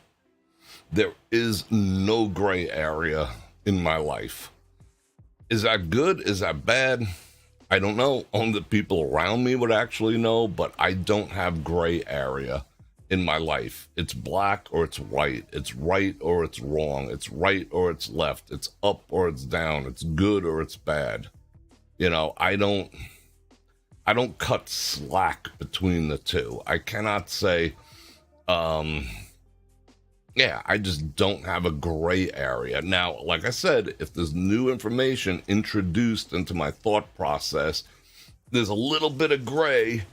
There is no gray area in my life. Is that good? Is that bad? I don't know. Only the people around me would actually know, but I don't have gray area in my life. It's black or it's white. It's right or it's wrong. It's right or it's left. It's up or it's down. It's good or it's bad. I don't cut slack between the two. I cannot say, I just don't have a gray area. Now, like I said, if there's new information introduced into my thought process, there's a little bit of gray,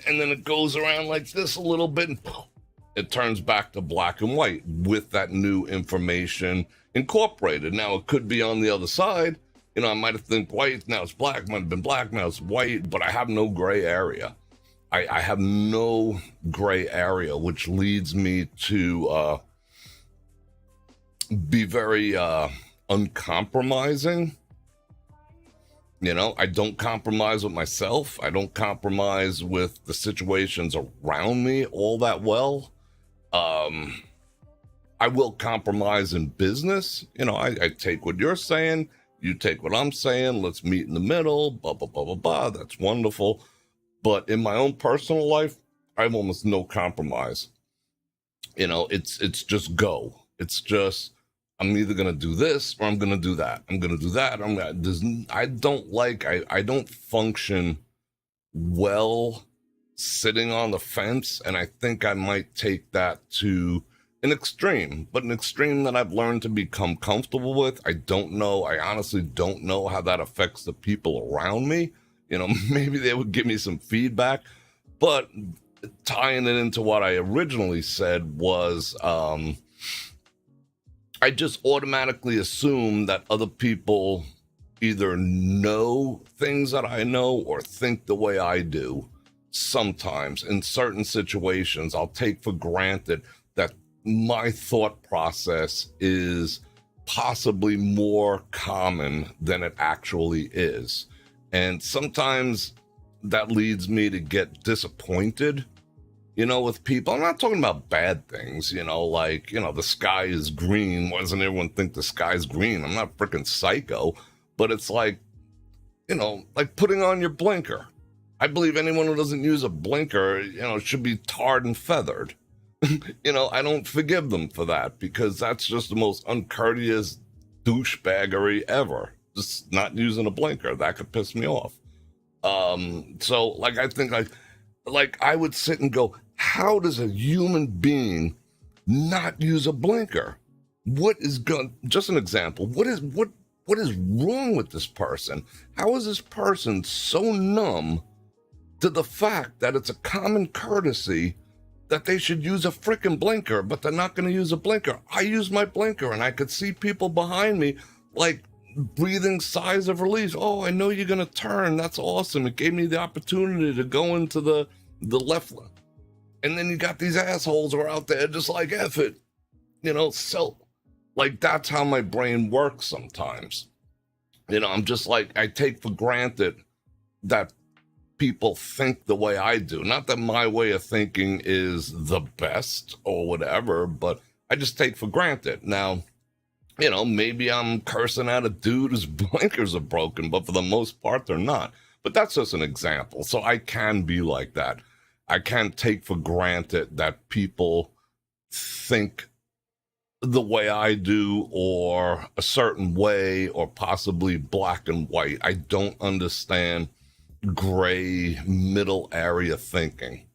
and then it goes around like this a little bit, and it turns back to black and white with that new information incorporated. Now, it could be on the other side. I might have think white, now it's black, might have been black, now it's white, but I have no gray area. I have no gray area, which leads me to be very uncompromising. I don't compromise with myself. I don't compromise with the situations around me all that well. I will compromise in business. I take what you're saying, you take what I'm saying, let's meet in the middle, blah, blah, blah, blah, blah. That's wonderful. But in my own personal life, I have almost no compromise. It's just go. It's just, I'm either going to do this or I'm going to do that. I'm going to do that. I don't function well sitting on the fence. And I think I might take that to an extreme, but an extreme that I've learned to become comfortable with. I don't know. I honestly don't know how that affects the people around me. Maybe they would give me some feedback, but tying it into what I originally said was, I just automatically assume that other people either know things that I know or think the way I do. Sometimes in certain situations, I'll take for granted that my thought process is possibly more common than it actually is. And sometimes that leads me to get disappointed, with people. I'm not talking about bad things, like, the sky is green. Why doesn't everyone think the sky's green? I'm not freaking psycho, but it's like, like putting on your blinker. I believe anyone who doesn't use a blinker, should be tarred and feathered. I don't forgive them for that, because that's just the most uncourteous douchebaggery ever. Just not using a blinker. That could piss me off. So like, I think like I would sit and go, how does a human being not use a blinker? Just an example. What is wrong with this person? How is this person so numb to the fact that it's a common courtesy that they should use a freaking blinker, but they're not going to use a blinker? I use my blinker, and I could see people behind me like breathing sighs of relief. Oh, I know you're going to turn. That's awesome. It gave me the opportunity to go into the left lane. And then you got these assholes who are out there just like, F it. So like, that's how my brain works sometimes. I'm just like, I take for granted that people think the way I do. Not that my way of thinking is the best or whatever, but I just take for granted. Now, maybe I'm cursing at a dude whose blinkers are broken, but for the most part, they're not. But that's just an example. So I can be like that. I can't take for granted that people think the way I do, or a certain way, or possibly black and white. I don't understand gray middle area thinking.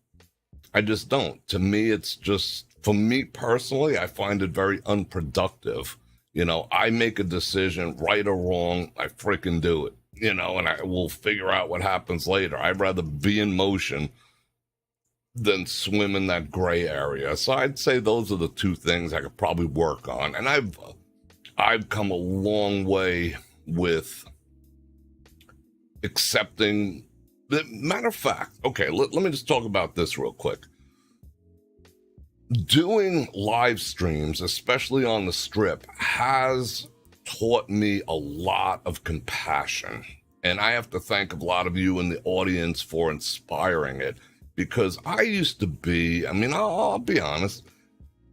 I just don't. To me, it's just, for me personally, I find it very unproductive. I make a decision, right or wrong, I freaking do it, and I will figure out what happens later. I'd rather be in motion than swim in that gray area. So I'd say those are the two things I could probably work on. And I've come a long way with accepting. Matter of fact, okay, let me just talk about this real quick. Doing live streams, especially on the Strip, has taught me a lot of compassion. And I have to thank a lot of you in the audience for inspiring it. Because I used to be, I'll be honest,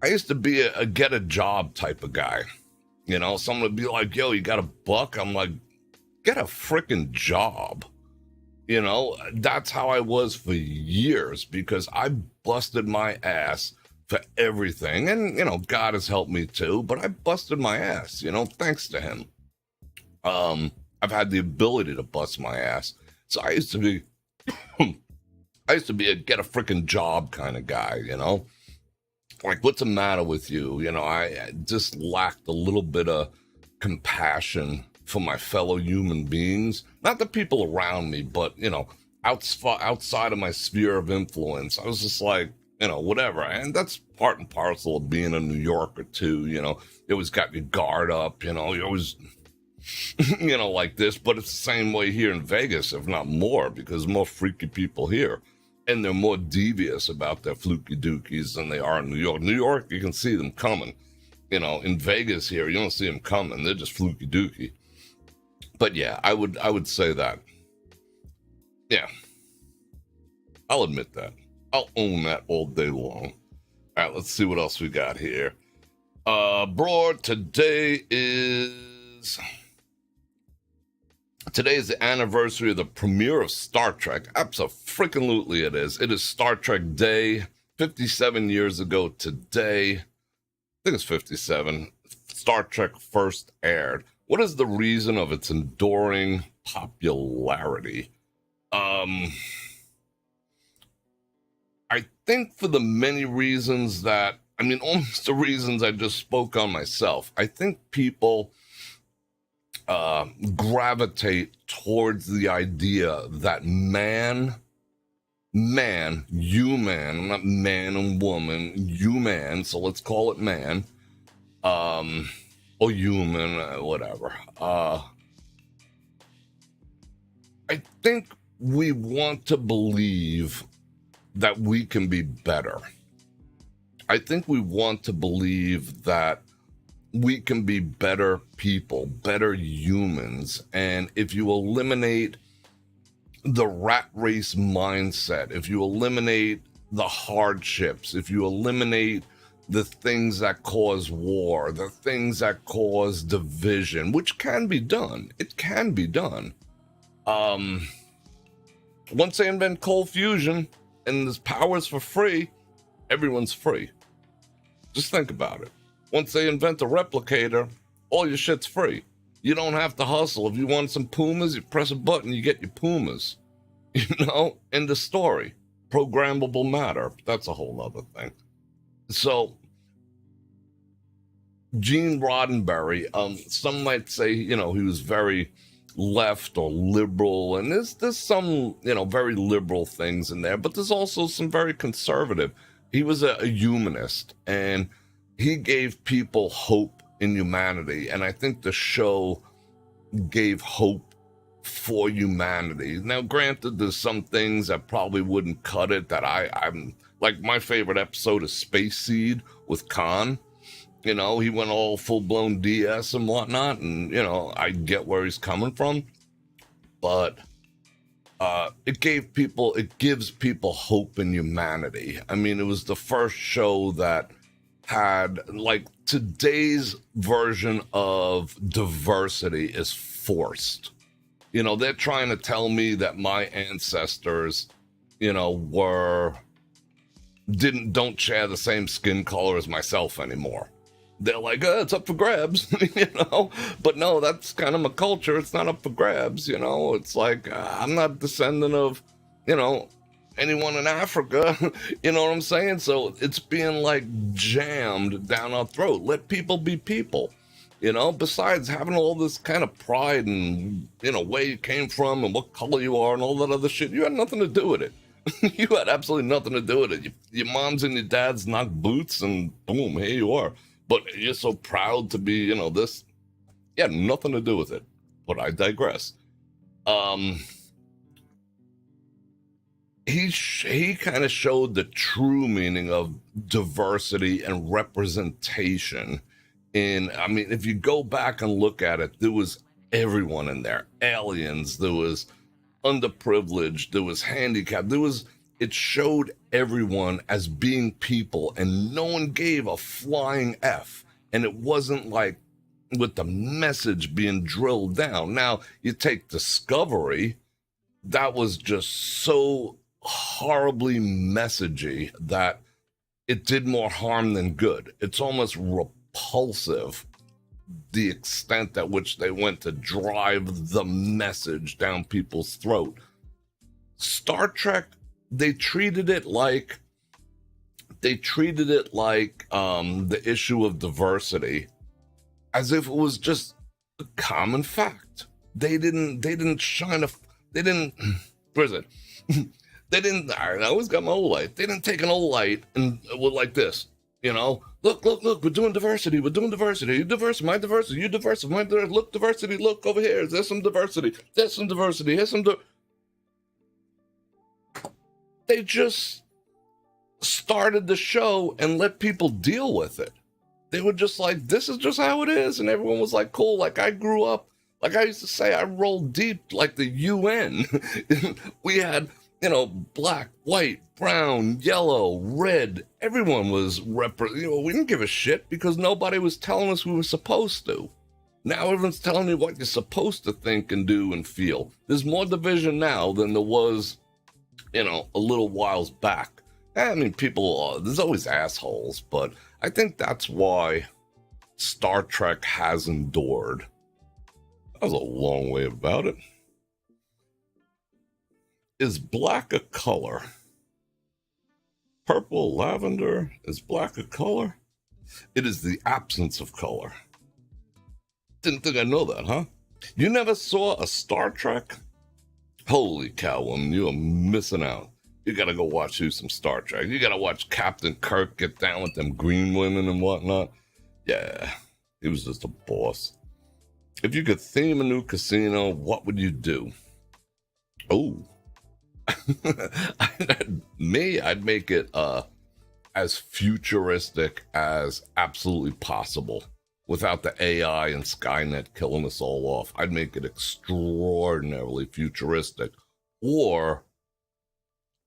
I used to be a get a job type of guy. Someone would be like, yo, you got a buck? I'm like, get a freaking job. That's how I was for years, because I busted my ass for everything. And, God has helped me too, but I busted my ass, thanks to him. I've had the ability to bust my ass. So I used to be a get a freaking job kind of guy, Like, what's the matter with you? I just lacked a little bit of compassion for my fellow human beings. Not the people around me, but, outside of my sphere of influence. I was just like, whatever. And that's part and parcel of being a New Yorker, too. You always got your guard up, you always, like this. But it's the same way here in Vegas, if not more, because more freaky people here. And they're more devious about their fluky dookies than they are in New York. New York, you can see them coming. In Vegas here, you don't see them coming. They're just fluky dookie. But yeah, I would say that. Yeah. I'll admit that. I'll own that all day long. All right, let's see what else we got here. Bror, today is the anniversary of the premiere of Star Trek. Abso-freaking-lutely it is. It is Star Trek Day, 57 years ago today. I think it's 57. Star Trek first aired. What is the reason of its enduring popularity? I think for the many reasons that, almost the reasons I just spoke on myself. I think people gravitate towards the idea that man, you man, not man and woman, you man, so let's call it man, or human, whatever. I think we want to believe that we can be better. I think we want to believe that we can be better people, better humans. And if you eliminate the rat race mindset, if you eliminate the hardships, if you eliminate the things that cause war, the things that cause division, which can be done, it can be done. Once they invent cold fusion and there's powers for free, everyone's free. Just think about it. Once they invent a replicator, all your shit's free. You don't have to hustle. If you want some Pumas, you press a button, you get your Pumas. You know, end of story. Programmable matter. That's a whole other thing. So, Gene Roddenberry, some might say, you know, he was very left or liberal, and there's some, you know, very liberal things in there, but there's also some very conservative. He was a humanist, and he gave people hope in humanity, and I think the show gave hope for humanity. Now, granted, there's some things that probably wouldn't cut it, that I'm like, my favorite episode is Space Seed with Khan. You know, he went all full-blown DS and whatnot, and, you know, I get where he's coming from, but it gives people hope in humanity. I mean, it was the first show that had, like, today's version of diversity is forced. You know, they're trying to tell me that my ancestors, you know, don't share the same skin color as myself anymore. They're like, it's up for grabs, you know? But no, that's kind of my culture. It's not up for grabs, you know? It's like, I'm not descendant of, you know, anyone in Africa, you know what I'm saying? So it's being, like, jammed down our throat. Let people be people, you know? Besides having all this kind of pride and, you know, where you came from and what color you are and all that other shit, you had nothing to do with it. You had absolutely nothing to do with it. Your moms and your dads knocked boots and boom, here you are. But you're so proud to be, you know, this. Yeah, nothing to do with it. But I digress. He kind of showed the true meaning of diversity and representation. I mean, if you go back and look at it, there was everyone in there. Aliens, there was underprivileged, there was handicapped, it showed everyone as being people, and no one gave a flying F. And it wasn't like with the message being drilled down. Now, you take Discovery, that was just so horribly messagey that it did more harm than good. It's almost repulsive, the extent at which they went to drive the message down people's throat. Star Trek, they treated it like the issue of diversity as if it was just a common fact. They didn't, where is it? I always got my old light. They didn't take an old light and were like this, you know? Look, we're doing diversity. You diverse, my diversity, you diverse, my diversity. Look, diversity, look over here. There's some diversity. Here's some They just started the show and let people deal with it. They were just like, this is just how it is. And everyone was like, cool. Like, I grew up, like I used to say, I rolled deep like the UN. We had, you know, black, white, brown, yellow, red. Everyone was we didn't give a shit because nobody was telling us we were supposed to. Now everyone's telling you what you're supposed to think and do and feel. There's more division now than there was, you know, a little whiles back. I mean, there's always assholes, but I think that's why Star Trek has endured. That was a long way about it. Is black a color? Purple, lavender, is black a color? It is the absence of color. Didn't think I know that, huh? You never saw a Star Trek? Holy cow, woman, you are missing out. You gotta go watch some Star Trek. You gotta watch Captain Kirk get down with them green women and whatnot. Yeah, he was just a boss. If you could theme a new casino, what would you do? Oh. I'd make it as futuristic as absolutely possible without the AI and Skynet killing us all off. I'd make it extraordinarily futuristic or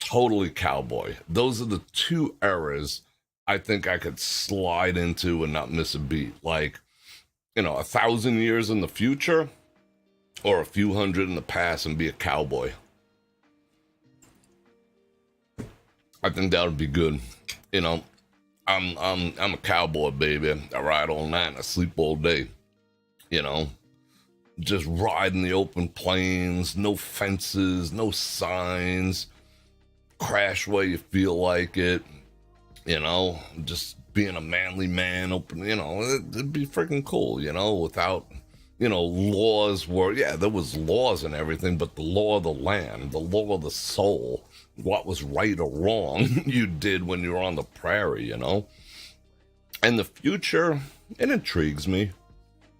totally cowboy. Those are the two eras I think I could slide into and not miss a beat. Like, 1,000 years in the future or a few hundred in the past and be a cowboy. I think that would be good. I'm a cowboy, baby. I ride all night and I sleep all day. Just ride in the open plains, no fences, no signs, crash where you feel like it, just being a manly man, it'd be freaking cool, without, laws there was laws and everything, but the law of the land, the law of the soul, what was right or wrong, you did when you were on the prairie, And the future, it intrigues me.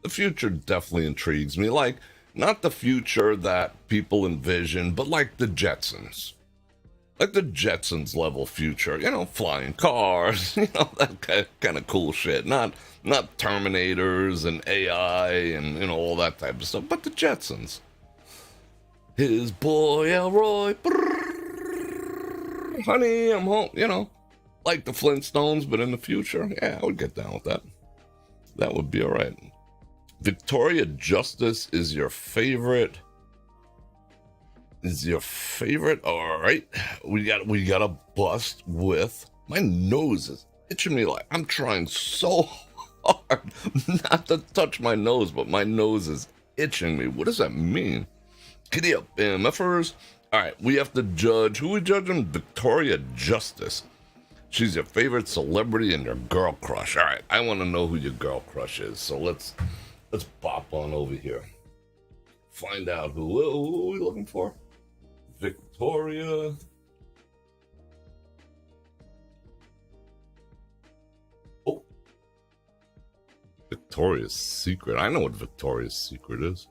The future definitely intrigues me. Like, not the future that people envision, but like the Jetsons. Like the Jetsons level future, flying cars, that kind of cool shit. Not Terminators and AI and, all that type of stuff, but the Jetsons. His boy Elroy, brrr, honey, I'm home, like the Flintstones, but in the future. Yeah, I would get down with that. That would be all right. Victoria Justice is your favorite. All right. We got a bust with, my nose is itching me. Like, I'm trying so hard not to touch my nose, but my nose is itching me. What does that mean? Giddy up, MFers. All right, we have to judge. Who we judging? Victoria Justice. She's your favorite celebrity and your girl crush. All right, I want to know who your girl crush is. So let's bop on over here. Find out who are we looking for? Victoria. Oh. Victoria's Secret. I know what Victoria's Secret is.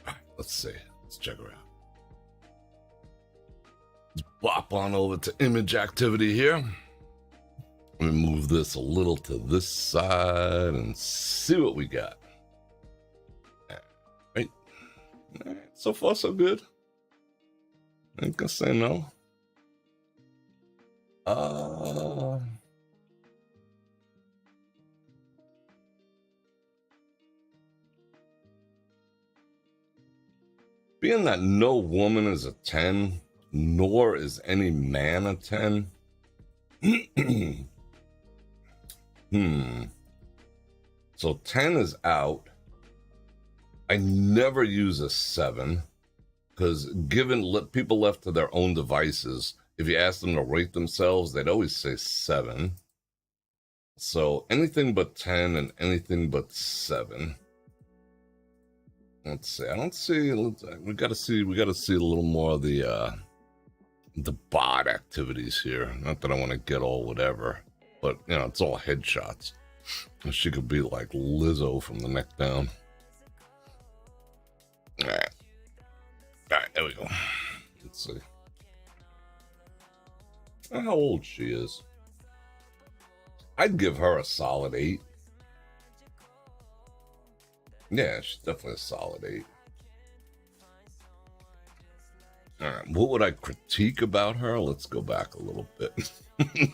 All right, let's see. Let's check her out. Let's bop on over to image activity here. Let me move this a little to this side and see what we got. All right. So far, so good. I ain't gonna say no. Being that no woman is a 10, nor is any man a 10. So 10 is out. I never use a 7. Because given people left to their own devices, if you ask them to rate themselves, they'd always say 7. So anything but 10 and anything but 7. Let's see. I don't see. We gotta see a little more of the bot activities here. Not that I want to get all whatever, but it's all headshots. She could be like Lizzo from the neck down. All right. All right, there we go. Let's see. How old she is. I'd give her a solid 8. Yeah, she's definitely a solid 8. All right, what would I critique about her? Let's go back a little bit.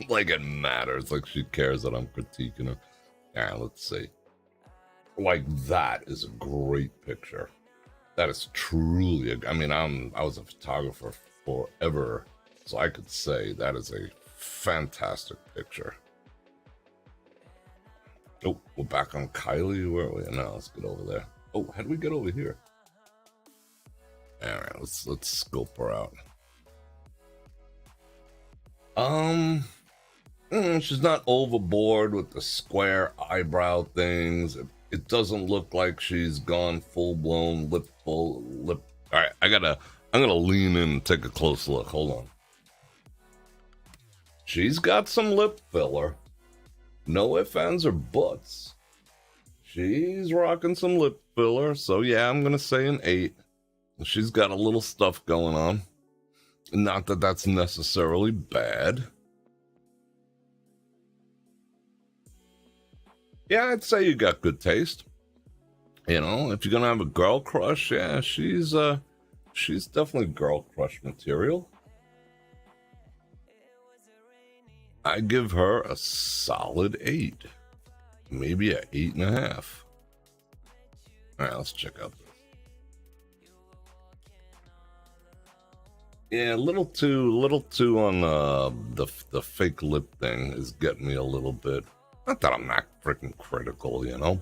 Like it matters. Like she cares that I'm critiquing her. All right, let's see. Like that is a great picture. That is truly, I was a photographer forever, so I could say that is a fantastic picture. Oh, we're back on Kylie. Where are we? No, let's get over there. Oh, how do we get over here? All right, let's scope her out. She's not overboard with the square eyebrow things. It doesn't look like she's gone full-blown lip. All right, I'm gonna lean in and take a close look. Hold on. She's got some lip filler. No ifs, ands, or buts. She's rocking some lip filler. So yeah, I'm gonna say an 8. She's got a little stuff going on. Not that that's necessarily bad. Yeah, I'd say you got good taste. You know, if you're gonna have a girl crush, yeah, she's definitely girl crush material. I give her a solid 8, maybe a 8.5. All right, let's check out this. Yeah, a little too on the fake lip thing is getting me a little bit. Not that I'm not freaking critical, you know.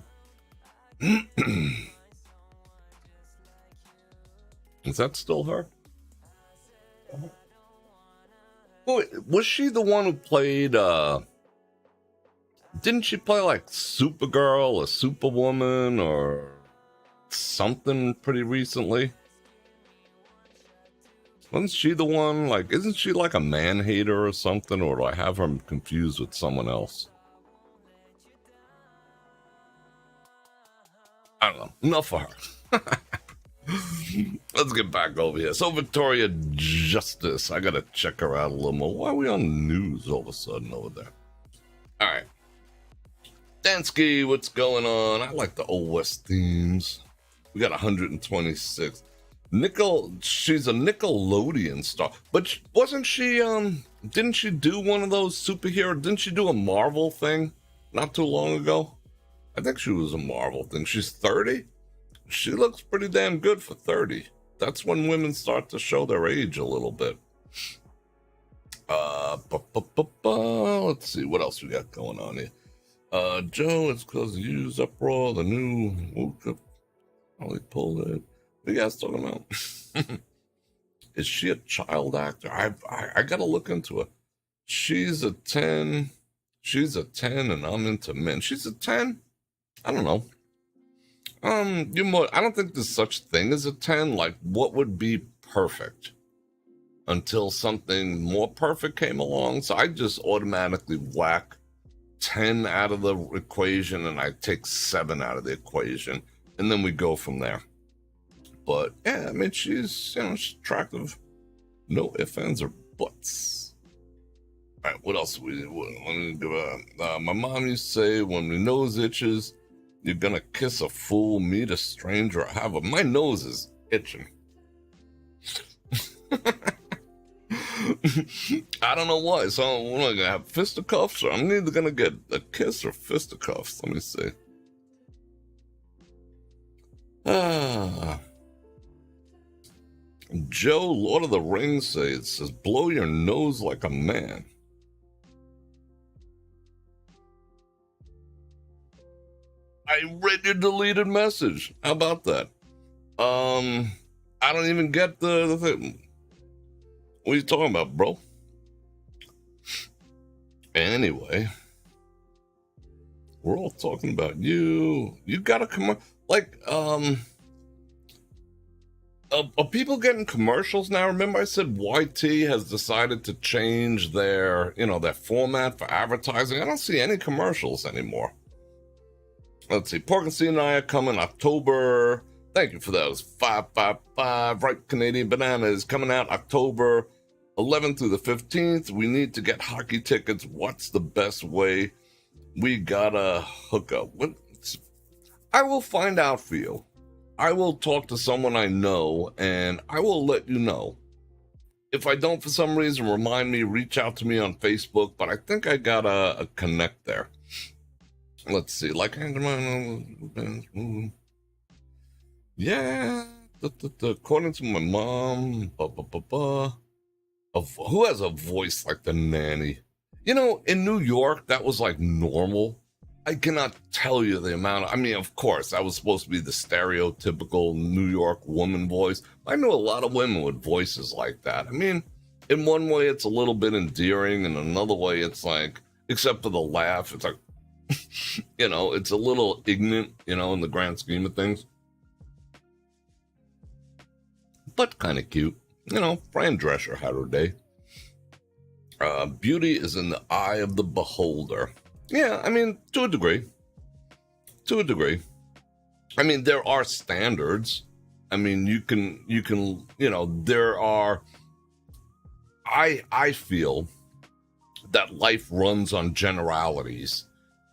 Is that still her? Oh, was she the one who played? Didn't she play like Supergirl or Superwoman or something pretty recently? Wasn't she the one, like, isn't she like a man hater or something? Or do I have her confused with someone else? I don't know. Enough for her. Let's get back over here. So, Victoria Justice. I gotta check her out a little more. Why are we on the news all of a sudden over there? All right. Dansky, what's going on? I like the Old West themes. We got 126. She's a Nickelodeon star, but wasn't she, didn't she do one of those superhero, didn't she do a Marvel thing not too long ago? I think she was a Marvel thing. She's 30? She looks pretty damn good for 30. That's when women start to show their age a little bit. Let's see, what else we got going on here? Joe, it's because you use uproar, the new woke up. Holly pulled it. What are you guys talking about? Is she a child actor? I gotta look into it. She's a 10. She's a 10 and I'm into men. She's a 10? I don't know. I don't think there's such thing as a 10. Like, what would be perfect? Until something more perfect came along. So I just automatically whack 10 out of the equation and I take 7 out of the equation. And then we go from there. But yeah, I mean, she's attractive. No ifs, ands, or buts. All right, what else? My mom used to say, when my nose itches, you're gonna kiss a fool, meet a stranger, or have a. My nose is itching. I don't know why. So what am I gonna have, fisticuffs? Or I'm either gonna get a kiss or fisticuffs. Let me see. Joe, Lord of the Rings says, blow your nose like a man. I read your deleted message. How about that? I don't even get the thing. What are you talking about, bro? Anyway, we're all talking about you. You gotta come on. Like, are people getting commercials now? Remember I said YT has decided to change their format for advertising? I don't see any commercials anymore. Let's see. Pork and C and I are coming October. Thank you for those. 555 Ripe Canadian Bananas coming out October 11th through the 15th. We need to get hockey tickets. What's the best way? We gotta hook up. I will find out for you. I will talk to someone I know, and I will let you know. If I don't, for some reason, remind me, reach out to me on Facebook, but I think I got a connect there. Let's see. Yeah. According to my mom, who has a voice like the nanny? In New York, that was like normal. I cannot tell you the amount. Of course, that was supposed to be the stereotypical New York woman voice. I know a lot of women with voices like that. In one way, it's a little bit endearing, and another way, it's like, except for the laugh, it's like, it's a little ignorant, in the grand scheme of things. But kind of cute. Fran Drescher had her day. Beauty is in the eye of the beholder. Yeah, to a degree. There are standards. You can, there are, I feel that life runs on generalities.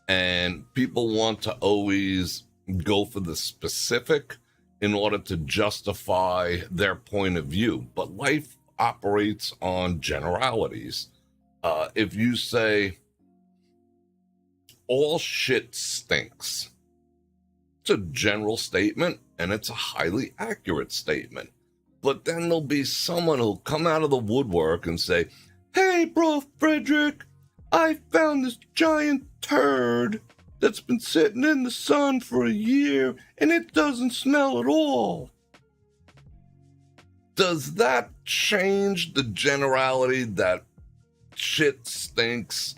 And people want to always go for the specific in order to justify their point of view. But life operates on generalities. If you say, all shit stinks, it's a general statement, and it's a highly accurate statement. But then there'll be someone who'll come out of the woodwork and say, hey, Bror Fredrik, I found this giant turd that's been sitting in the sun for a year, and it doesn't smell at all. Does that change the generality that shit stinks?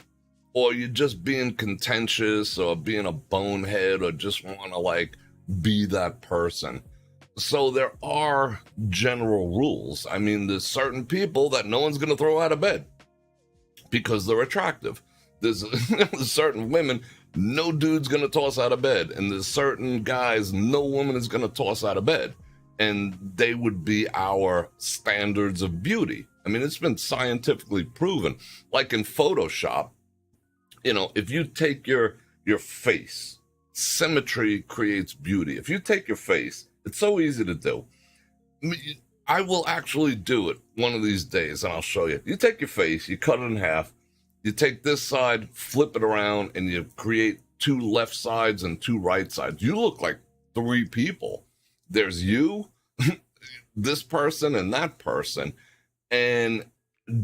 Or you're just being contentious or being a bonehead or just want to be that person? So there are general rules. I mean, there's certain people that no one's going to throw out of bed because they're attractive. There's certain women no dude's going to toss out of bed. And there's certain guys no woman is going to toss out of bed. And they would be our standards of beauty. I mean, it's been scientifically proven. Like in Photoshop, if you take your face, symmetry creates beauty. If you take your face, it's so easy to do. I will actually do it one of these days, and I'll show you. You take your face, you cut it in half, you take this side, flip it around, and you create 2 left sides and 2 right sides. You look like 3 people. There's you, this person, and that person. And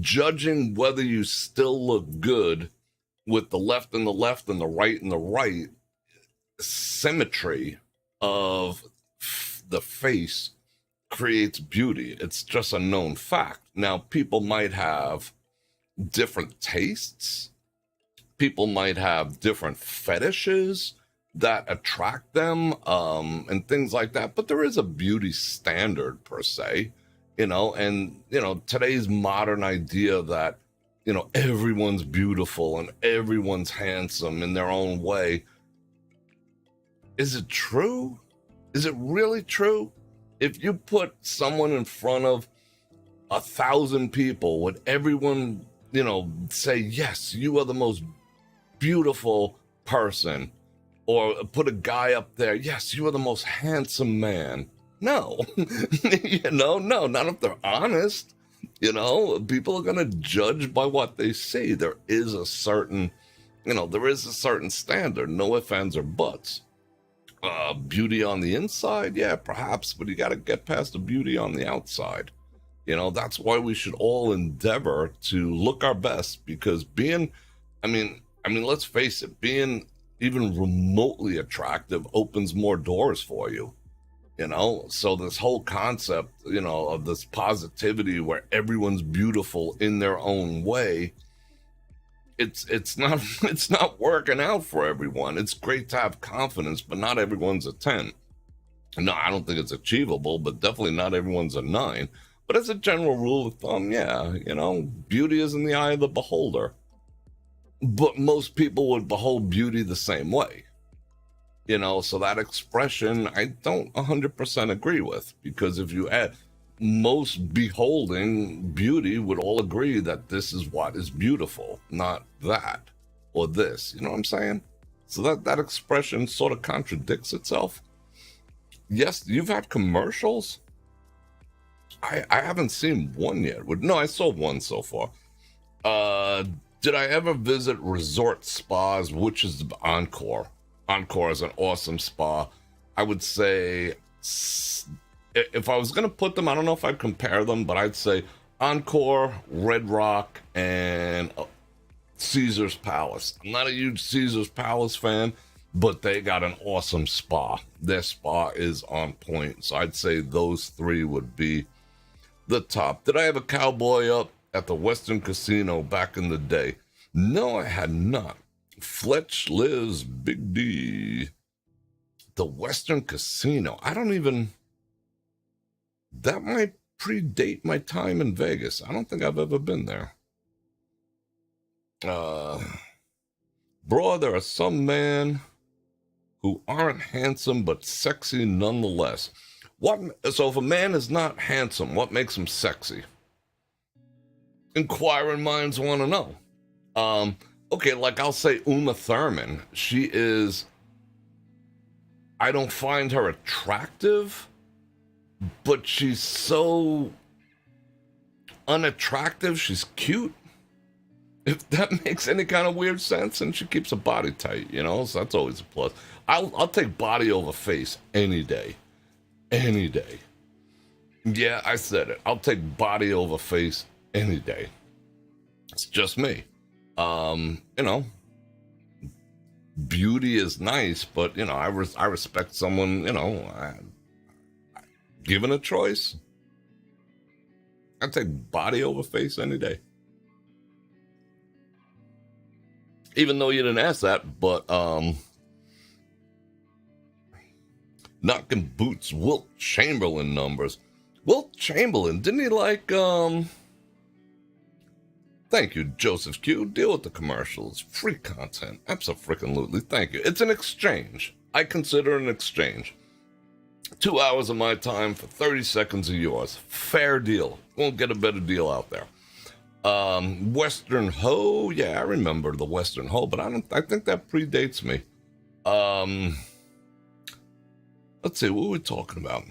judging whether you still look good with the left and the left and the right and the right, symmetry of the face creates beauty. It's just a known fact. Now, people might have different tastes. People might have different fetishes that attract them, and things like that. But there is a beauty standard per se, and, today's modern idea that, everyone's beautiful and everyone's handsome in their own way. Is it true? Is it really true? If you put someone in front of 1,000 people, would everyone, say, yes, you are the most beautiful person? Or put a guy up there, yes, you are the most handsome man. No, no, not if they're honest. People are going to judge by what they see. There is a certain, standard, no ifs, ands, or buts. Beauty on the inside, yeah, perhaps, but you got to get past the beauty on the outside. That's why we should all endeavor to look our best, because let's face it, being even remotely attractive opens more doors for you, so this whole concept, of this positivity where everyone's beautiful in their own way, it's not working out for everyone. It's great to have confidence, but not everyone's a 10. No, I don't think it's achievable, but definitely not everyone's a 9. But as a general rule of thumb, yeah, beauty is in the eye of the beholder. But most people would behold beauty the same way. So that expression, I don't 100% agree with, because if you add, most beholding beauty would all agree that this is what is beautiful, not that or this. You know what I'm saying? So that expression sort of contradicts itself. Yes, you've had commercials. I haven't seen one yet. No, I saw one so far. Did I ever visit resort spas, which is Encore? Encore is an awesome spa. I would say, if I was going to put them, I don't know if I'd compare them, but I'd say Encore, Red Rock, and Caesar's Palace. I'm not a huge Caesar's Palace fan, but they got an awesome spa. Their spa is on point. So I'd say those 3 would be the top. Did I have a cowboy up at the Western Casino back in the day? No, I had not. Fletch lives Big D. The Western Casino. That might predate my time in Vegas. I don't think I've ever been there. Bro, there are some men who aren't handsome but sexy nonetheless. So if a man is not handsome, what makes him sexy? Inquiring minds want to know. Okay, like I'll say Uma Thurman. She is, I don't find her attractive, but she's so unattractive. She's cute. If that makes any kind of weird sense, and she keeps her body tight, so that's always a plus. I'll take body over face any day. Any day. Yeah, I said it. I'll take body over face any day. It's just me. Beauty is nice, but I respect someone. Given a choice, I take body over face any day. Even though you didn't ask that, but knocking boots, Wilt Chamberlain numbers. Wilt Chamberlain, didn't he like Thank you, Joseph Q. Deal with the commercials. Free content. Abso-freaking-lutely. Thank you. It's an exchange. I consider an exchange. 2 hours of my time for 30 seconds of yours. Fair deal. Won't get a better deal out there. Western Ho. Yeah, I remember the Western Ho, but I think that predates me. Let's see, what were we talking about?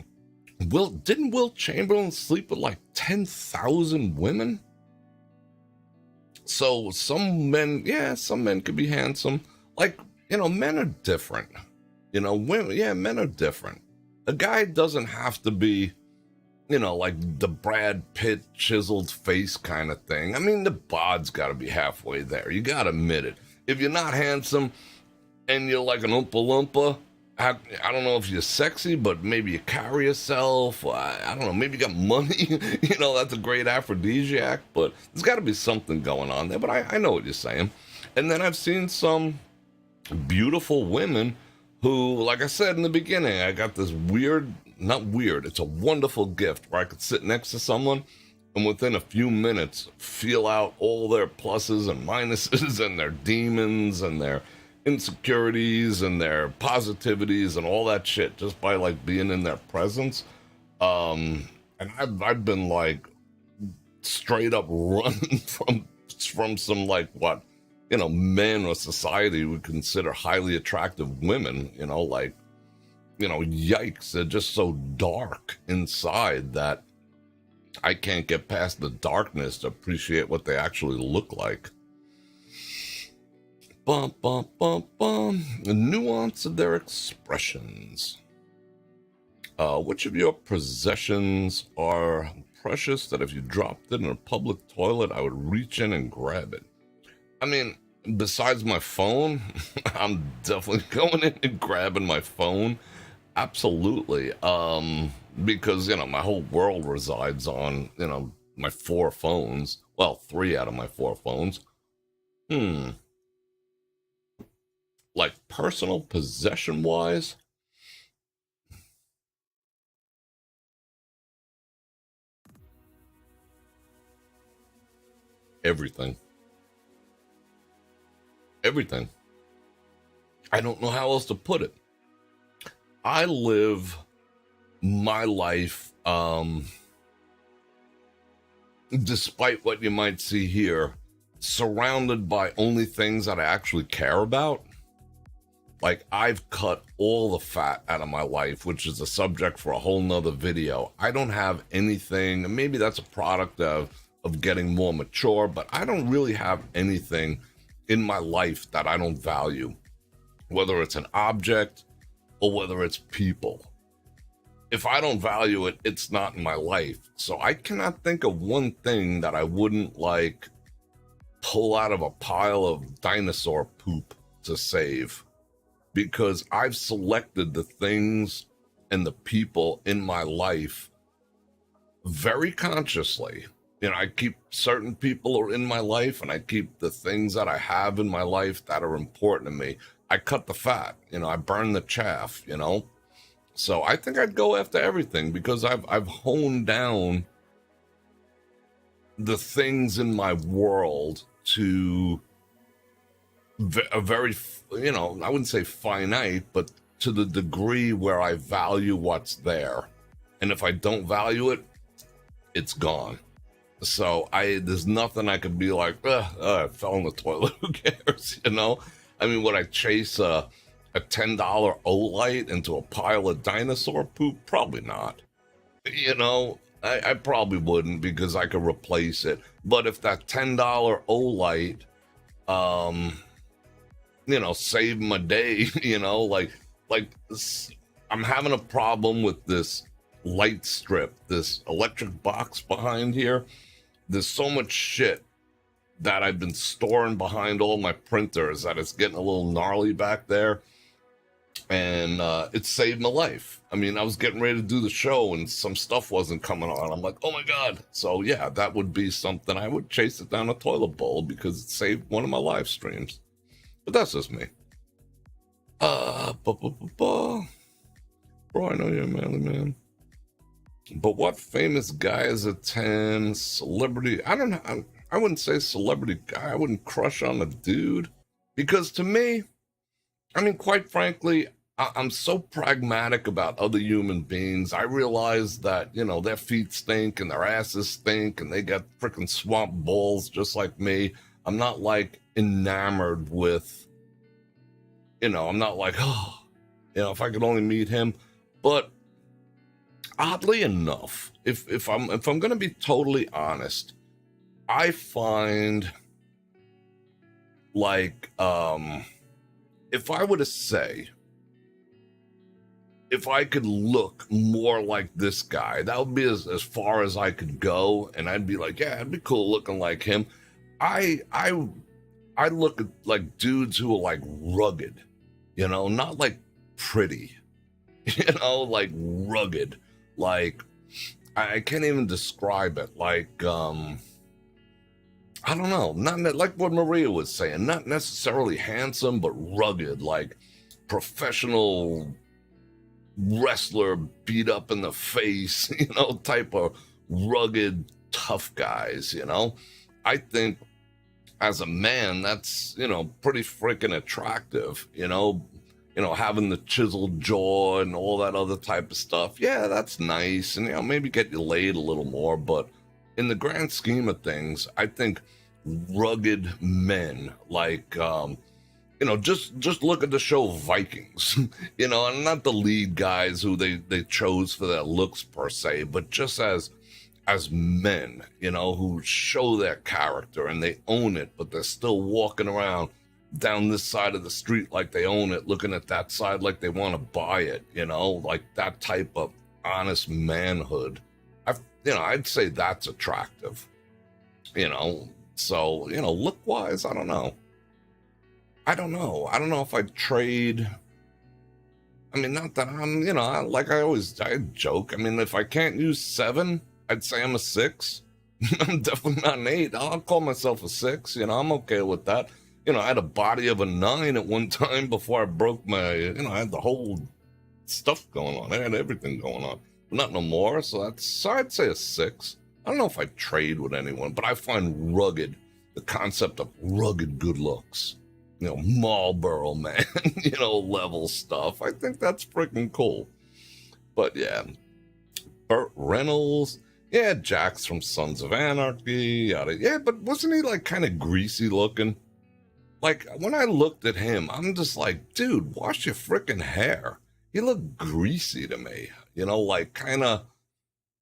Didn't Wilt Chamberlain sleep with like 10,000 women? So some men could be handsome. Like, men are different. Women, men are different. A guy doesn't have to be, like the Brad Pitt chiseled face kind of thing. I mean, the bod's got to be halfway there. You got to admit it. If you're not handsome and you're like an Oompa Loompa, I don't know if you're sexy, but maybe you carry yourself. I don't know. Maybe you got money. That's a great aphrodisiac. But there's got to be something going on there. But I know what you're saying. And then I've seen some beautiful women who, like I said in the beginning, I got this not weird, it's a wonderful gift where I could sit next to someone and within a few minutes feel out all their pluses and minuses and their demons and their insecurities and their positivities and all that shit just by like being in their presence. And I've been like straight up running from some like what men or society would consider highly attractive women. Yikes, they're just so dark inside that I can't get past the darkness to appreciate what they actually look like. Bum, bum, bum, bum. The nuance of their expressions. Which of your possessions are precious that if you dropped it in a public toilet, I would reach in and grab it? I mean, besides my phone, I'm definitely going in and grabbing my phone. Absolutely. Because, my whole world resides on, my 4 phones. Well, 3 out of my 4 phones. Like personal possession wise, everything. I don't know how else to put it. I live my life, despite what you might see here, surrounded by only things that I actually care about. Like, I've cut all the fat out of my life, which is a subject for a whole nother video. I don't have anything, and maybe that's a product of getting more mature, but I don't really have anything in my life that I don't value, whether it's an object or whether it's people. If I don't value it, it's not in my life. So I cannot think of one thing that I wouldn't like pull out of a pile of dinosaur poop to save. Because I've selected the things and the people in my life very consciously. I keep certain people in my life, and I keep the things that I have in my life that are important to me. I cut the fat, I burn the chaff, So I think I'd go after everything because I've honed down the things in my world to a very, I wouldn't say finite, but to the degree where I value what's there. And if I don't value it, it's gone. So there's nothing I could be like, I fell in the toilet. Who cares? You know? I mean, would I chase a $10 Olight into a pile of dinosaur poop? Probably not. You know, I probably wouldn't because I could replace it. But if that $10 Olight, saved my day, I'm having a problem with this light strip, this electric box behind here. There's so much shit that I've been storing behind all my printers that it's getting a little gnarly back there. And it saved my life. I mean, I was getting ready to do the show and some stuff wasn't coming on. I'm like, oh my God. So yeah, that would be something. I would chase it down a toilet bowl because it saved one of my live streams. But that's just me. Bro, I know you're a manly man. But what famous guy is a 10 celebrity? I don't know. I wouldn't say celebrity guy. I wouldn't crush on a dude. Because to me, I mean, quite frankly, I'm so pragmatic about other human beings. I realize that, their feet stink and their asses stink and they got freaking swamp balls just like me. I'm not like enamored with, I'm not like, if I could only meet him. But oddly enough, if I'm going to be totally honest, I find like, if I were to say, if I could look more like this guy, that would be as far as I could go. And I'd be like, yeah, it'd be cool looking like him. I look at like dudes who are like rugged, not like pretty, like rugged. Like, I can't even describe it. Like, I don't know, not like what Maria was saying, not necessarily handsome, but rugged, like professional wrestler beat up in the face, type of rugged, tough guys, I think as a man, that's, pretty freaking attractive, having the chiseled jaw and all that other type of stuff. Yeah, that's nice. And, maybe get you laid a little more. But in the grand scheme of things, I think rugged men like, just look at the show Vikings, and not the lead guys who they chose for their looks per se, but just as men, who show their character and they own it, but they're still walking around down this side of the street like they own it, looking at that side like they want to buy it, like that type of honest manhood. I'd say that's attractive, so, look wise, I don't know if I'd trade. I mean, not that I'm, I joke. I mean, if I can't use 7, I'd say I'm a 6. I'm definitely not an 8. I'll call myself a 6. I'm okay with that. I had a body of a 9 at one time before I broke my, I had the whole stuff going on. I had everything going on. But not no more. So I'd say a 6. I don't know if I'd trade with anyone, but I find rugged, the concept of rugged good looks, Marlboro man, level stuff. I think that's freaking cool. But yeah, Burt Reynolds. Yeah, Jax from Sons of Anarchy. Yada. Yeah, but wasn't he like kind of greasy looking? Like when I looked at him, I'm just like, dude, wash your freaking hair. He looked greasy to me, like kind of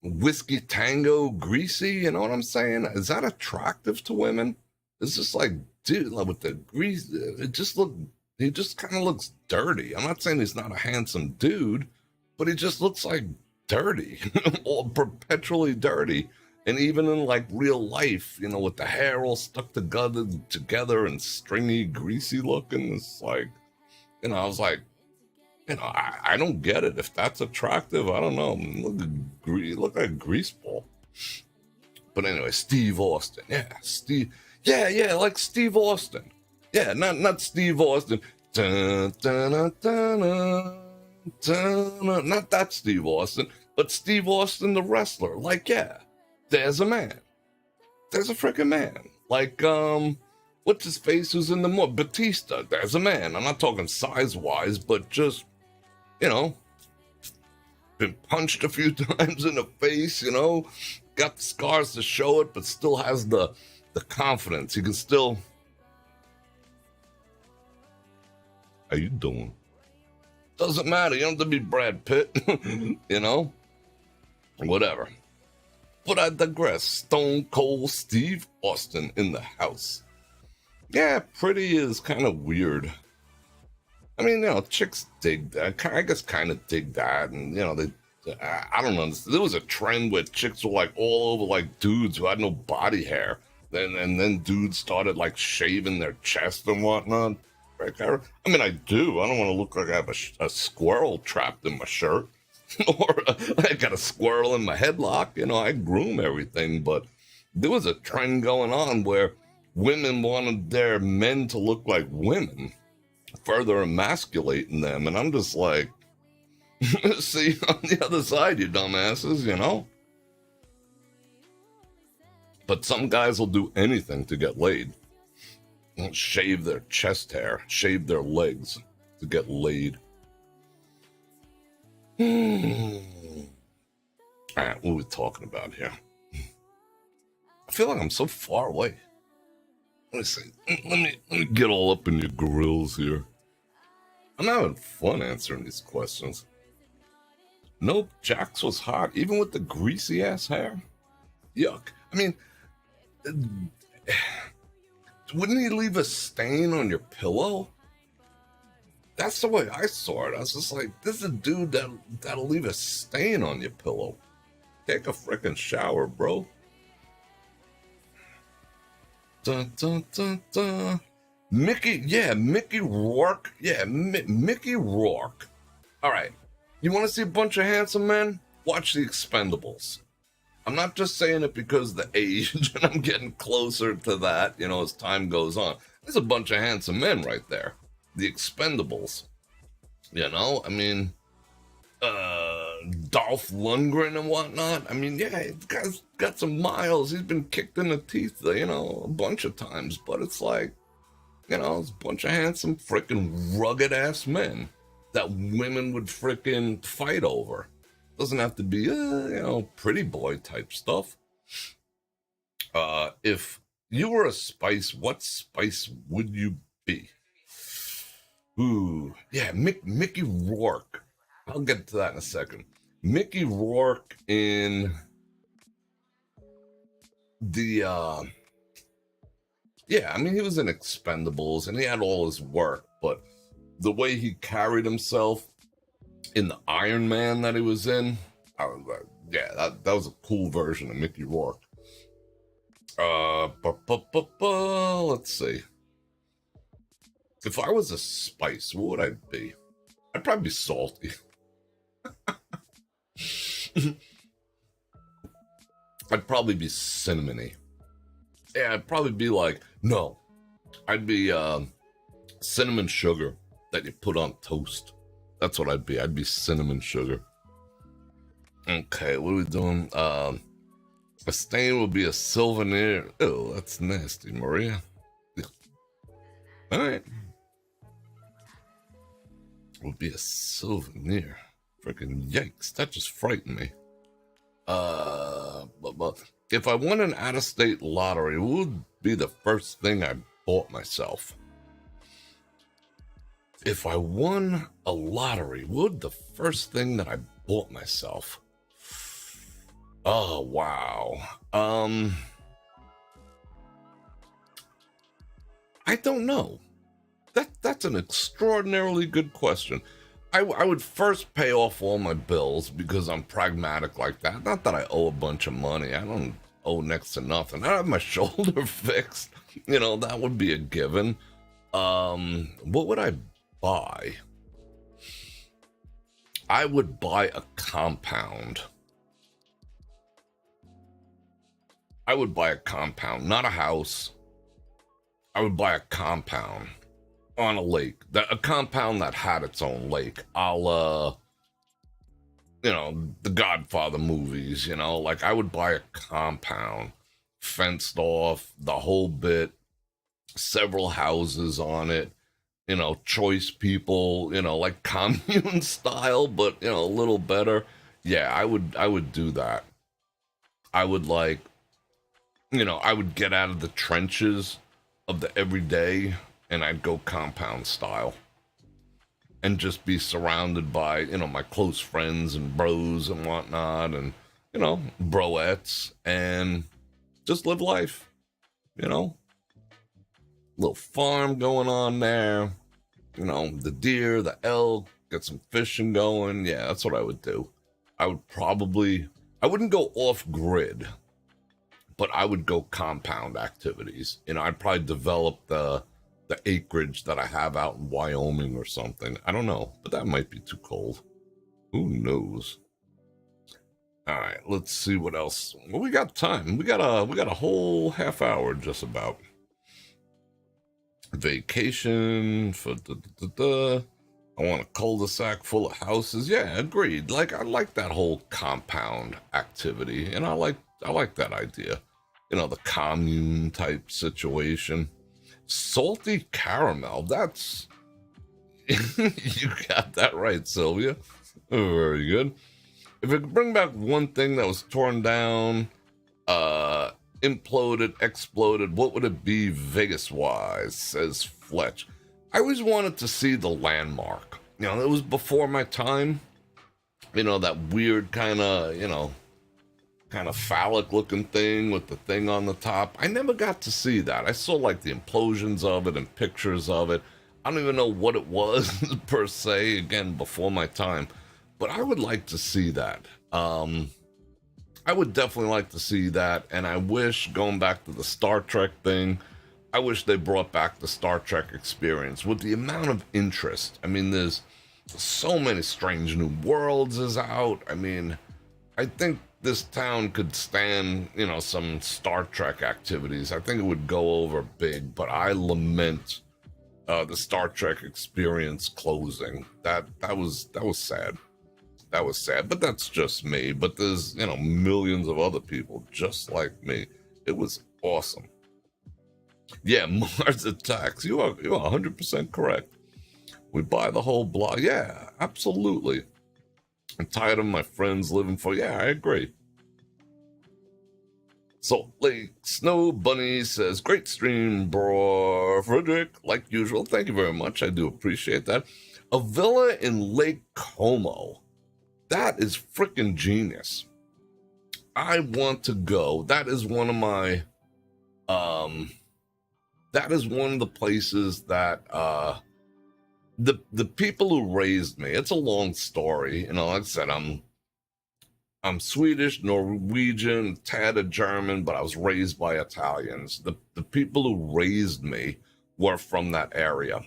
whiskey tango greasy. You know what I'm saying? Is that attractive to women? It's just like, dude, like with the grease, he just kind of looks dirty. I'm not saying he's not a handsome dude, but he just looks like dirty, or perpetually dirty. And even in like real life, with the hair all stuck together and stringy, greasy looking, it's like, I was like, I don't get it. If that's attractive, I don't know. Look like a grease ball. But anyway, Steve Austin. Yeah, Steve. Yeah, like Steve Austin. Yeah, not Steve Austin. Dun, dun, dun, dun, dun, dun. Not that Steve Austin, but Steve Austin, the wrestler. Like, yeah, there's a man. There's a freaking man. Like, what's his face who's in the more? Batista. There's a man. I'm not talking size-wise, but just, been punched a few times in the face, got the scars to show it, but still has the confidence. You can still. How you doing? Doesn't matter. You don't have to be Brad Pitt, you know? Whatever. But I digress. Stone Cold Steve Austin in the house. Yeah, pretty is kind of weird. I mean, chicks dig that. I guess kind of dig that. And, I don't know. There was a trend where chicks were like all over like dudes who had no body hair. And then dudes started like shaving their chest and whatnot. I mean, I do. I don't want to look like I have a squirrel trapped in my shirt. Or I got a squirrel in my headlock. I groom everything. But there was a trend going on where women wanted their men to look like women, further emasculating them. And I'm just like, see, on the other side, you dumbasses, But some guys will do anything to get laid. Shave their chest hair, shave their legs to get laid. All right, what are we talking about here? I feel like I'm so far away. Let me see. Let me get all up in your grills here. I'm having fun answering these questions. Nope, Jax was hot, even with the greasy ass hair. Yuck. I mean, wouldn't he leave a stain on your pillow? That's the way I saw it. I was just like, this is a dude that'll leave a stain on your pillow. Take a freaking shower, bro. Dun, dun, dun, dun. Mickey Rourke. Yeah, Mickey Rourke. All right. You want to see a bunch of handsome men? Watch The Expendables. I'm not just saying it because of the age, and I'm getting closer to that, as time goes on. There's a bunch of handsome men right there. The Expendables. I mean, Dolph Lundgren and whatnot. I mean, yeah, the guy's got some miles. He's been kicked in the teeth, a bunch of times. But it's like, it's a bunch of handsome, freaking rugged-ass men that women would freaking fight over. Doesn't have to be, pretty boy type stuff. If you were a spice, what spice would you be? Ooh, yeah, Mickey Rourke. I'll get to that in a second. Mickey Rourke in the, yeah, I mean, he was in Expendables and he had all his work, but the way he carried himself in the Iron Man that he was in, I was like, yeah, that was a cool version of Mickey Rourke. Let's see. If I was a spice, what would I be? I'd probably be salty. I'd probably be cinnamony. Yeah, I'd probably be like, no. I'd be cinnamon sugar that you put on toast. That's what I'd be. I'd be cinnamon sugar. Okay, what are we doing? A stain would be a souvenir. Oh, that's nasty, Maria. All right. Would be a souvenir. Freaking yikes. That just frightened me. But if I won an out-of-state lottery, what would be the first thing I bought myself? If I won a lottery, what would the first thing that I bought myself? Oh, wow. I don't know. That's an extraordinarily good question. I would first pay off all my bills because I'm pragmatic like that. Not that I owe a bunch of money. I don't owe next to nothing. I have my shoulder fixed. That would be a given. What would I buy? I would buy a compound. I would buy a compound, not a house. I would buy a compound on a lake. A compound that had its own lake. A la, the Godfather movies, like I would buy a compound, fenced off, the whole bit, several houses on it, choice people, like commune style, but, a little better. Yeah, I would do that. I would like, I would get out of the trenches of the everyday and I'd go compound style and just be surrounded by, my close friends and bros and whatnot and, broettes and just live life, Little farm going on there, the deer, the elk, get some fishing going. Yeah, that's what I would do. I wouldn't go off grid, but I would go compound activities. I'd probably develop the acreage that I have out in Wyoming or something. I don't know, but that might be too cold. Who knows? All right, let's see what else. Well, we got time. We got a whole half hour just about. Vacation for I want a cul-de-sac full of houses. Yeah, agreed. Like I like that whole compound activity, and I like that idea. The commune type situation. Salty caramel. That's you got that right, Sylvia. Very good. If I could bring back one thing that was torn down, imploded, exploded, what would it be Vegas-wise, says Fletch. I always wanted to see the landmark. It was before my time. That weird kind of phallic looking thing with the thing on the top. I never got to see that. I saw like the implosions of it and pictures of it. I don't even know what it was per se, again, before my time. But I would like to see that. I would definitely like to see that, and I wish, going back to the Star Trek thing, I wish they brought back the Star Trek experience with the amount of interest. I mean, there's so many Strange New Worlds is out. I mean, I think this town could stand, some Star Trek activities. I think it would go over big, but I lament the Star Trek experience closing. That was sad. That was sad, but that's just me. But there's, millions of other people just like me. It was awesome. Yeah, Mars Attacks. You are 100% correct. We buy the whole block. Yeah, absolutely. I'm tired of my friends living for. Yeah, I agree. Salt Lake Snow Bunny says, great stream, Bror Fredrik. Like usual, thank you very much. I do appreciate that. A villa in Lake Como. That is freaking genius. I want to go. That is one of my, that is one of the places that, the people who raised me, it's a long story. Like I said, I'm Swedish, Norwegian, tad of German, but I was raised by Italians. The people who raised me were from that area.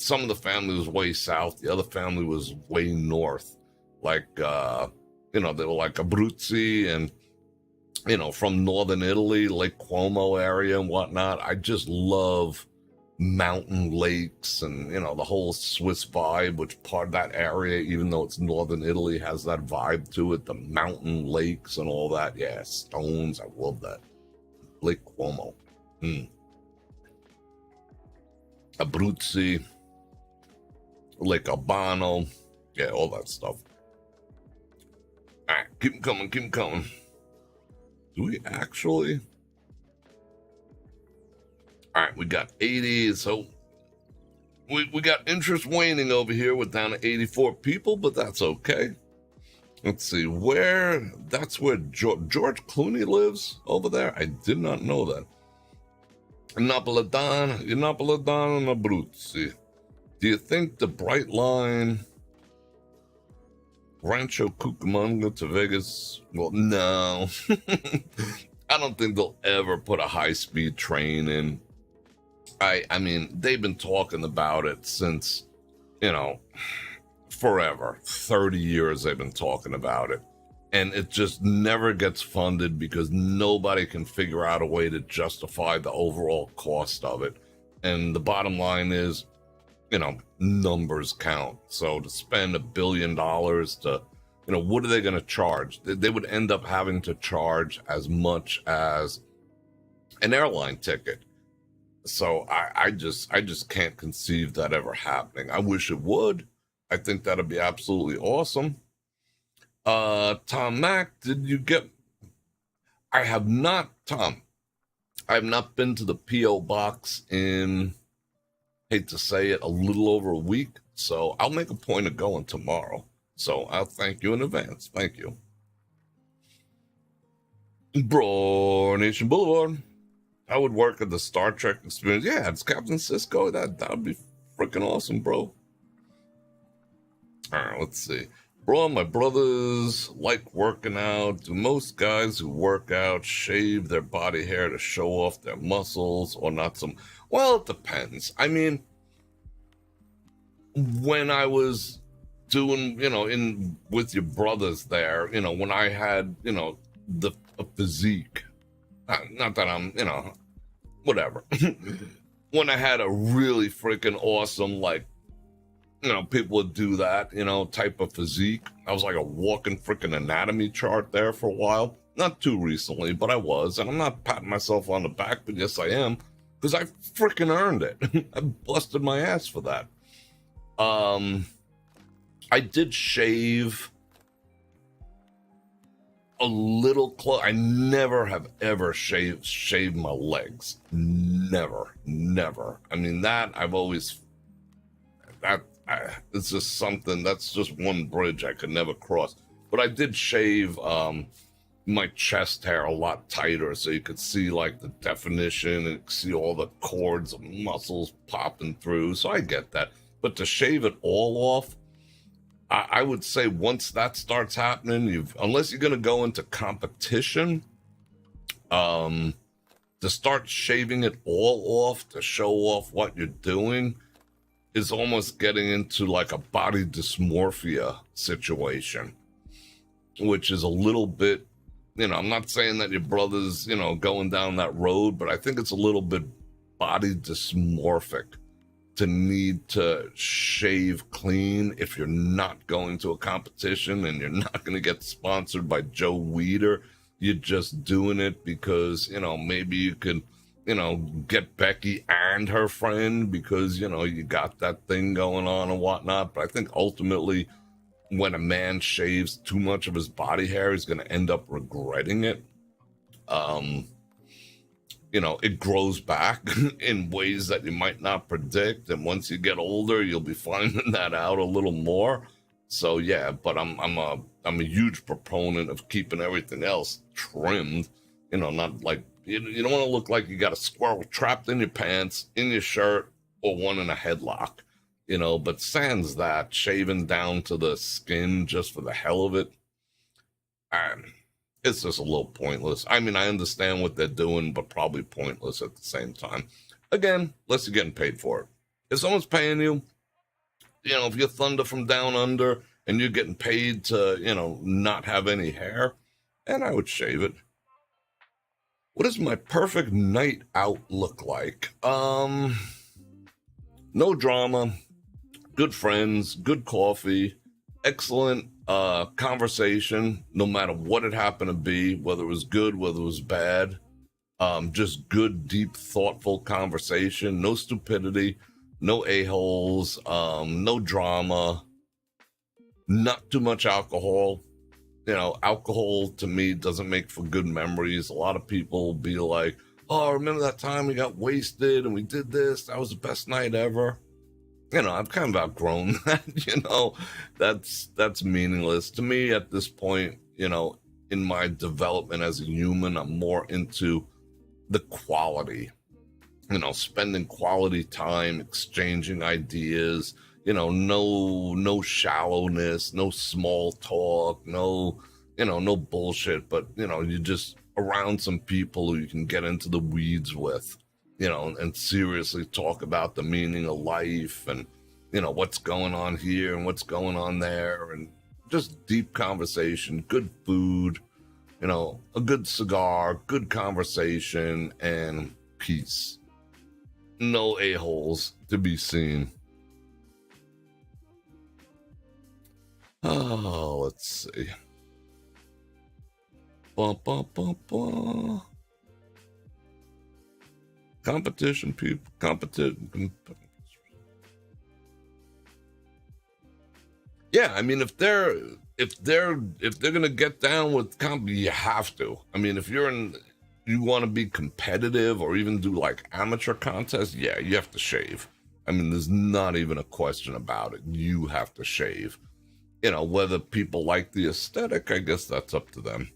Some of the family was way south. The other family was way north. They were like Abruzzi and, from northern Italy, Lake Como area and whatnot. I just love mountain lakes and, the whole Swiss vibe, which part of that area, even though it's northern Italy, has that vibe to it. The mountain lakes and all that. Yeah, stones. I love that. Lake Como. Abruzzi. Lake Albano, yeah, all that stuff. All right, keep them coming. Do we actually? All right, we got 80, so we got interest waning over here. We're down to 84 people, but that's okay. Let's see, that's where George Clooney lives over there? I did not know that. Napoletano and Abruzzi. Do you think the Bright Line, Rancho Cucamonga to Vegas? Well, no. I don't think they'll ever put a high-speed train in. I mean, they've been talking about it since, forever. 30 years they've been talking about it. And it just never gets funded because nobody can figure out a way to justify the overall cost of it. And the bottom line is, numbers count. So to spend $1 billion to, what are they going to charge? They would end up having to charge as much as an airline ticket. So I just can't conceive that ever happening. I wish it would. I think that'd be absolutely awesome. Tom Mack, did you get? I have not, Tom. I have not been to the P.O. box in, hate to say it, a little over a week. So I'll make a point of going tomorrow. So I'll thank you in advance. Thank you. Bro Nation Boulevard. I would work at the Star Trek experience. Yeah, it's Captain Sisko. That would be freaking awesome, bro. All right, let's see. Bro, my brothers like working out. Do most guys who work out shave their body hair to show off their muscles or not some? Well, it depends. I mean, when I was doing, in with your brothers there, when I had, the a physique, not that I'm, whatever. When I had a really freaking awesome, like, people would do that, type of physique. I was like a walking freaking anatomy chart there for a while. Not too recently, but I was. And I'm not patting myself on the back, but yes, I am. Because I freaking earned it. I busted my ass for that. I did shave a little close. I never have ever shaved my legs. Never. I mean, that I've always... it's just something, that's just one bridge I could never cross. But I did shave my chest hair a lot tighter so you could see like the definition and see all the cords of muscles popping through. So I get that. But to shave it all off, I would say once that starts happening, unless you're going to go into competition, to start shaving it all off to show off what you're doing is almost getting into like a body dysmorphia situation, which is a little bit, I'm not saying that your brother's, going down that road, but I think it's a little bit body dysmorphic to need to shave clean if you're not going to a competition and you're not going to get sponsored by Joe Weider. You're just doing it because, maybe you could, get Becky and her friend because, you got that thing going on and whatnot. But I think ultimately when a man shaves too much of his body hair, he's going to end up regretting it. It grows back in ways that you might not predict. And once you get older, you'll be finding that out a little more. So yeah, but I'm a huge proponent of keeping everything else trimmed, not like, you don't want to look like you got a squirrel trapped in your pants, in your shirt, or one in a headlock, but sans that, shaving down to the skin just for the hell of it, it's just a little pointless. I mean, I understand what they're doing, but probably pointless at the same time. Again, unless you're getting paid for it. If someone's paying you, if you're Thunder from Down Under and you're getting paid to, not have any hair, and I would shave it. What does my perfect night out look like? No drama, good friends, good coffee, excellent conversation, no matter what it happened to be, whether it was good, whether it was bad. Just good, deep, thoughtful conversation. No stupidity, no a-holes, no drama, not too much alcohol. Alcohol to me doesn't make for good memories. A lot of people will be like, oh, remember that time we got wasted and we did this? That was the best night ever. I've kind of outgrown that, that's meaningless. To me at this point, in my development as a human, I'm more into the quality, spending quality time, exchanging ideas, no shallowness, no small talk, no bullshit, but, you're just around some people who you can get into the weeds with, and seriously talk about the meaning of life and, what's going on here and what's going on there, and just deep conversation, good food, a good cigar, good conversation, and peace. No a-holes to be seen. Oh, let's see. Competition, people. Competition. Yeah, I mean, if they're if they're gonna get down with comp, you have to. I mean, if you want to be competitive or even do like amateur contests, yeah, you have to shave. I mean, there's not even a question about it. You have to shave. Whether people like the aesthetic, I guess that's up to them.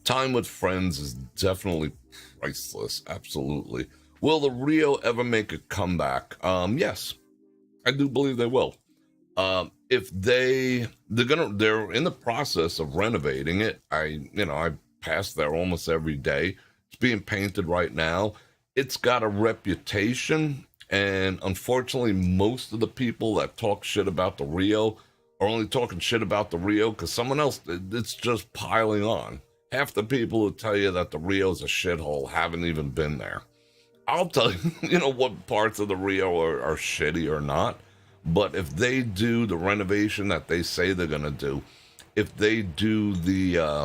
Time with friends is definitely priceless. Absolutely. Will the Rio ever make a comeback? Yes, I do believe they will. If they're in the process of renovating it. I pass there almost every day. It's being painted right now. It's got a reputation, and unfortunately, most of the people that talk shit about the Rio are only talking shit about the Rio because someone else, it's just piling on. Half the people who tell you that the Rio's a shithole haven't even been there. I'll tell you, what parts of the Rio are shitty or not. But if they do the renovation that they say they're gonna do, if they do the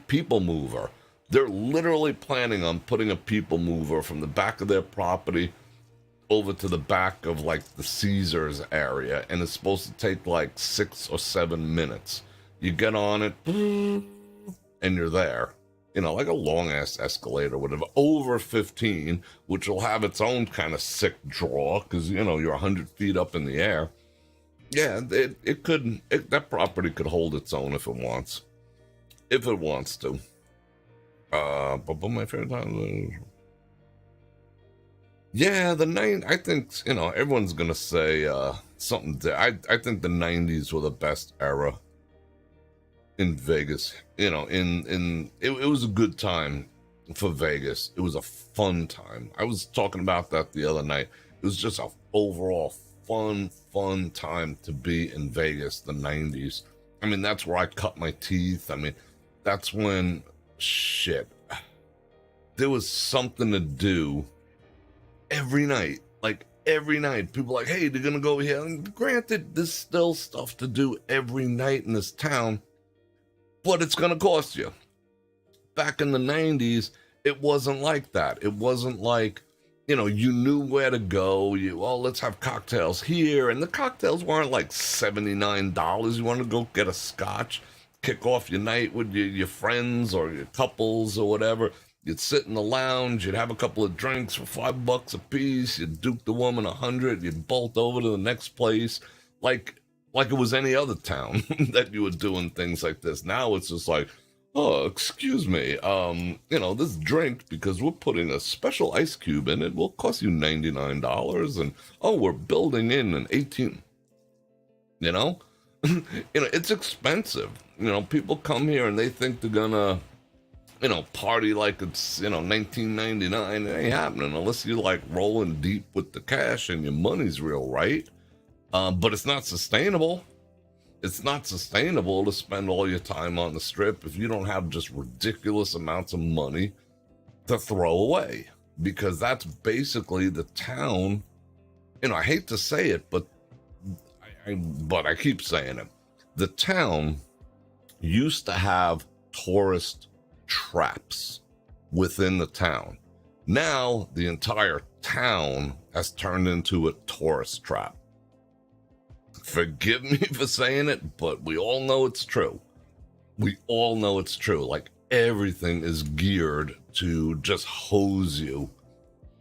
people mover, they're literally planning on putting a people mover from the back of their property over to the back of like the Caesars area, and it's supposed to take like 6 or 7 minutes. You get on it, and you're there. Like a long-ass escalator, whatever, over 15, which will have its own kind of sick draw, because, you're 100 feet up in the air. Yeah, that property could hold its own if it wants. If it wants to. But my favorite time... Yeah, the 90s, I think, everyone's going to say something. I think the 90s were the best era in Vegas. It was a good time for Vegas. It was a fun time. I was talking about that the other night. It was just an overall fun time to be in Vegas, the 90s. I mean, that's where I cut my teeth. I mean, that's when, there was something to do every night. Like, every night. People are like, hey, they're going to go over here. And granted, there's still stuff to do every night in this town, but it's going to cost you. Back in the 90s, it wasn't like that. It wasn't like, you knew where to go. Let's have cocktails here. And the cocktails weren't like $79. You want to go get a scotch, kick off your night with your friends or your couples or whatever. You'd sit in the lounge. You'd have a couple of drinks for $5 a piece. You'd duke the woman 100. You'd bolt over to the next place. Like it was any other town that you were doing things like this. Now it's just like, oh, excuse me, this drink, because we're putting a special ice cube in it, will cost you $99, and we're building in an 18. It's expensive. People come here and they think they're gonna, party like it's 1999. It ain't happening unless you're like rolling deep with the cash and your money's real right. But it's not sustainable. It's not sustainable to spend all your time on the strip if you don't have just ridiculous amounts of money to throw away. Because that's basically the town. I hate to say it, but I keep saying it. The town used to have tourist traps within the town. Now the entire town has turned into a tourist trap. Forgive me for saying it, but we all know it's true. We all know it's true. Like, everything is geared to just hose you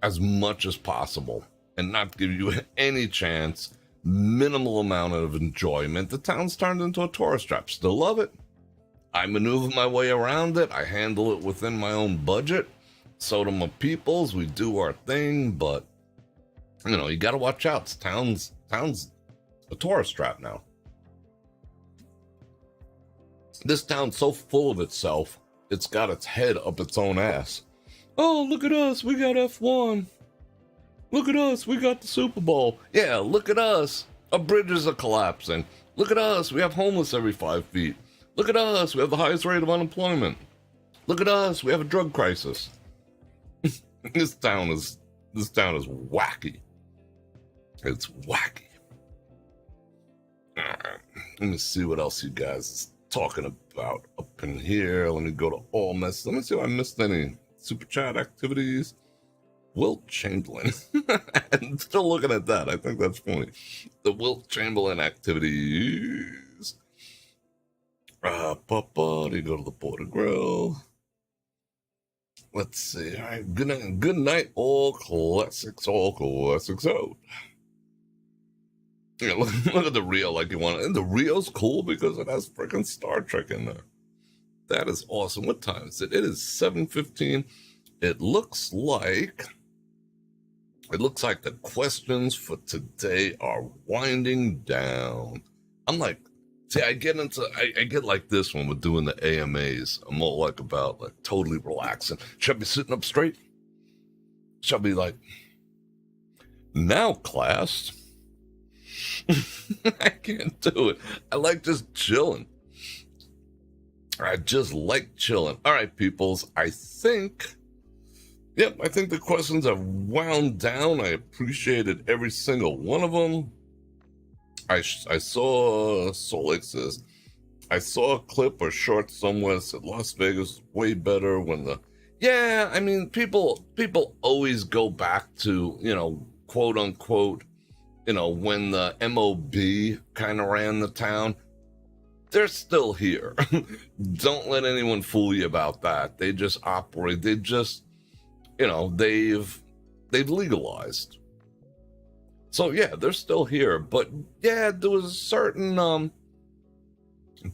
as much as possible and not give you any chance, minimal amount of enjoyment. The town's turned into a tourist trap. Still love it. I maneuver my way around it. I handle it within my own budget. So do my peoples. We do our thing, but you got to watch out. Town's a tourist trap now. This town's so full of itself, it's got its head up its own ass. Oh, look at us, we got F1. Look at us, we got the Super Bowl. Yeah, look at us, our bridges are collapsing. Look at us, we have homeless every 5 feet. Look at us, we have the highest rate of unemployment. Look at us, we have a drug crisis. This town is wacky. It's wacky. Let me see what else you guys are talking about up in here. Let me go to all messages. Let me see if I missed any super chat activities. Wilt Chamberlain. And still looking at that. I think that's funny. The Wilt Chamberlain activities. Papa, you go to the Border Grill. Let's see. All right. Good night. All classics out. Yeah, look at the reel like you want it. And the reel's cool because it has freaking Star Trek in there. That is awesome. What time is it? It is 7:15. It looks like the questions for today are winding down. I'm like, see, I get like this when we're doing the AMAs. I'm all like about like totally relaxing. Should I be sitting up straight? Should I be like, now class? I can't do it. I like just chilling. I just like chilling. All right, peoples. I think the questions have wound down. I appreciated every single one of them. I saw Solex says, I saw a clip or short somewhere that said Las Vegas is way better when I mean, people always go back to, quote unquote, when the MOB kind of ran the town. They're still here. Don't let anyone fool you about that. They just operate. They just, they've legalized. So yeah, they're still here. But yeah, there was a certain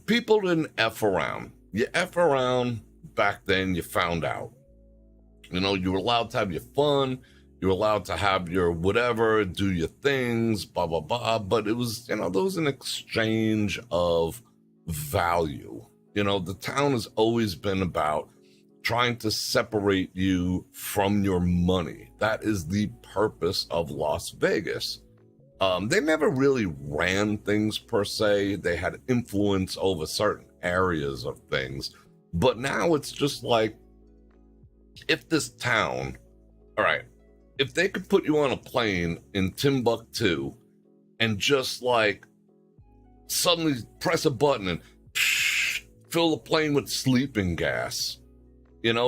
people didn't F around. You F around back then, you found out. You were allowed to have your fun. You were allowed to have your whatever, do your things, blah, blah, blah. But it was, there was an exchange of value. The town has always been about trying to separate you from your money. That is the purpose of Las Vegas. They never really ran things per se. They had influence over certain areas of things. But now it's just like, if this town, all right, if they could put you on a plane in Timbuktu and just like suddenly press a button and fill the plane with sleeping gas,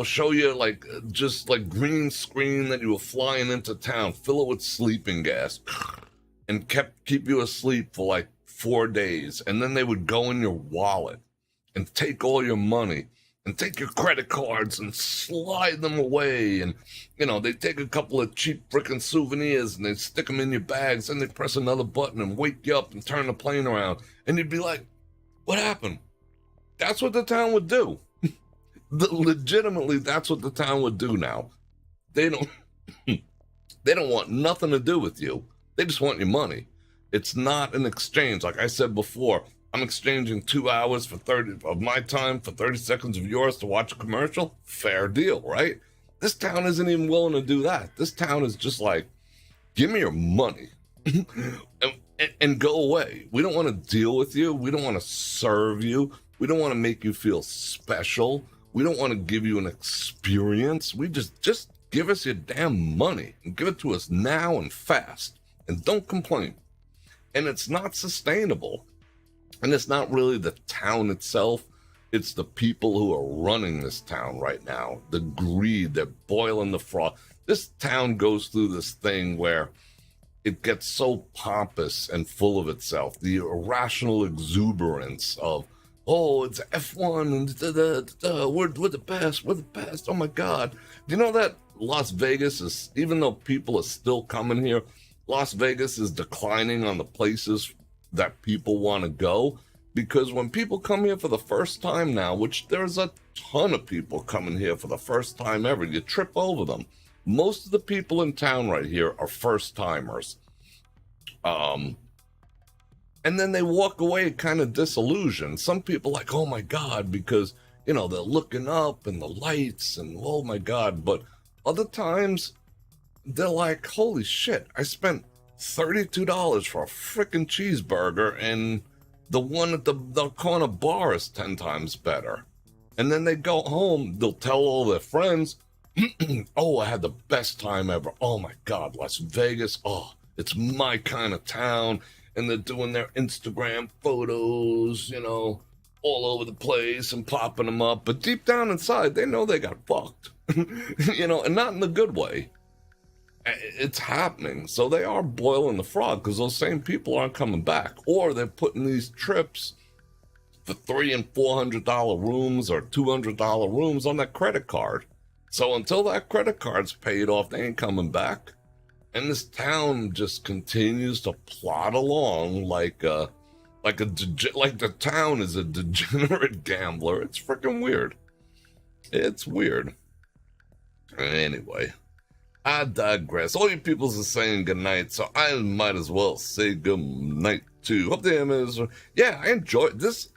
show you like just like green screen that you were flying into town, fill it with sleeping gas and keep you asleep for like 4 days. And then they would go in your wallet and take all your money and take your credit cards and slide them away. And, they take a couple of cheap frickin' souvenirs and they stick them in your bags. And they press another button and wake you up and turn the plane around. And you'd be like, what happened? That's what the town would do. Legitimately, that's what the town would do now. They don't want nothing to do with you. They just want your money. It's not an exchange. Like I said before, I'm exchanging 2 hours for 30 of my time for 30 seconds of yours to watch a commercial. Fair deal, right? This town isn't even willing to do that. This town is just like, give me your money and go away. We don't want to deal with you. We don't want to serve you. We don't want to make you feel special. We don't want to give you an experience. We just give us your damn money and give it to us now and fast. And don't complain. And it's not sustainable. And it's not really the town itself. It's the people who are running this town right now. The greed, they're boiling the froth. This town goes through this thing where it gets so pompous and full of itself. The irrational exuberance of, oh, it's F1 and we're the best. We're the best. Oh my God. Do you know that Las Vegas is, even though people are still coming here, Las Vegas is declining on the places that people want to go, because when people come here for the first time now, which there's a ton of people coming here for the first time ever, you trip over them. Most of the people in town right here are first timers. And then they walk away kind of disillusioned. Some people like, oh my God, because, they're looking up and the lights and oh my God. But other times they're like, holy shit, I spent $32 for a freaking cheeseburger and the one at the corner bar is 10 times better. And then they go home, they'll tell all their friends, oh, I had the best time ever. Oh my God, Las Vegas. Oh, it's my kind of town. And they're doing their Instagram photos, all over the place and popping them up. But deep down inside, they know they got fucked, and not in the good way. It's happening. So they are boiling the frog because those same people aren't coming back, or they're putting these trips for $300 and $400 rooms or $200 rooms on that credit card. So until that credit card's paid off, they ain't coming back. And this town just continues to plod along like the town is a degenerate gambler. It's freaking weird. It's weird. Anyway, I digress. All you peoples are saying goodnight, so I might as well say good night too. Hope the is. Yeah, I enjoy this.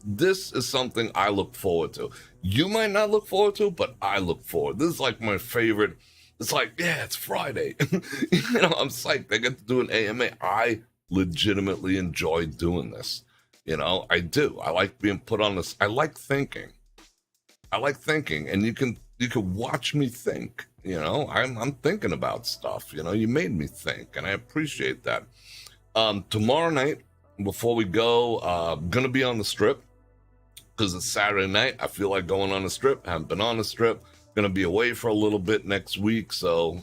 This is something I look forward to. You might not look forward to, but I look forward. This is like my favorite. It's like, yeah, it's Friday. I'm psyched. I get to do an AMA. I legitimately enjoy doing this. I do. I like being put on this. I like thinking, and you can watch me think. I'm thinking about stuff. You made me think, and I appreciate that. Tomorrow night, before we go, I'm gonna be on the strip because it's Saturday night. I feel like going on the strip. I haven't been on the strip. Gonna be away for a little bit next week, so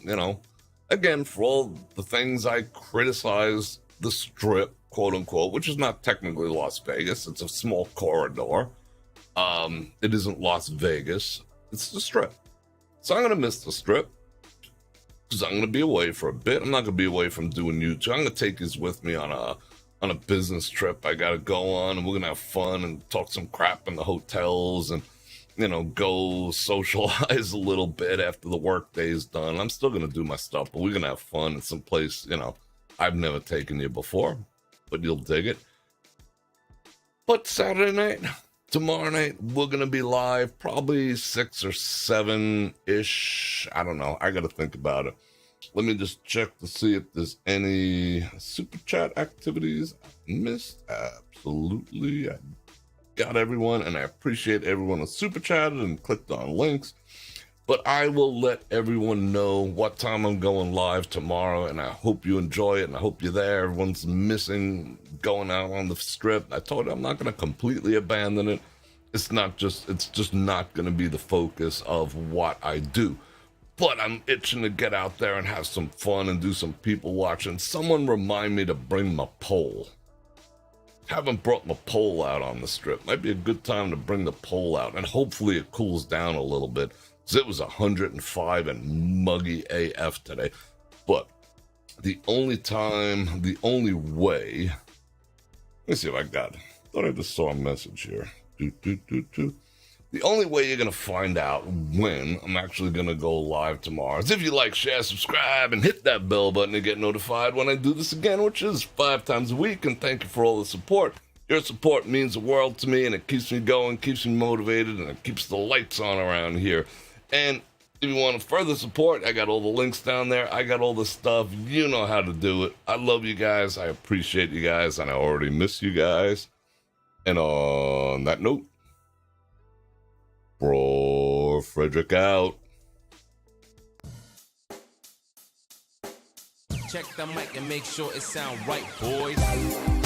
again, for all the things I criticize the strip, quote unquote, which is not technically Las Vegas. It's a small corridor. It isn't Las Vegas. It's the strip. So I'm gonna miss the strip because I'm gonna be away for a bit. I'm not gonna be away from doing YouTube. I'm gonna take you with me on a business trip I gotta go on, and we're gonna have fun and talk some crap in the hotels and go socialize a little bit after the work day is done. I'm still gonna do my stuff, but we're gonna have fun in some place I've never taken you before, but you'll dig it. But Saturday night, tomorrow night, we're gonna be live, probably 6 or 7-ish. I don't know. I gotta think about it. Let me just check to see if there's any super chat activities I missed. Absolutely, I got everyone, and I appreciate everyone who super chatted and clicked on links. But I will let everyone know what time I'm going live tomorrow, and I hope you enjoy it, and I hope you're there. Everyone's missing going out on the strip. I told you I'm not going to completely abandon it. It's just not going to be the focus of what I do. But I'm itching to get out there and have some fun and do some people watching. Someone remind me to bring my pole. Haven't brought my pole out on the strip. Might be a good time to bring the pole out, and hopefully it cools down a little bit, because it was 105 and muggy AF today. But the only way, let me see if I got it. Thought I just saw a message here. The only way you're going to find out when I'm actually going to go live tomorrow is if you like, share, subscribe, and hit that bell button to get notified when I do this again, which is 5 times a week. And thank you for all the support. Your support means the world to me, and it keeps me going, keeps me motivated, and it keeps the lights on around here. And if you want to further support, I got all the links down there. I got all the stuff. You know how to do it. I love you guys. I appreciate you guys, and I already miss you guys. And on that note, Bror Fredrik out. Check the mic and make sure it sound right, boys.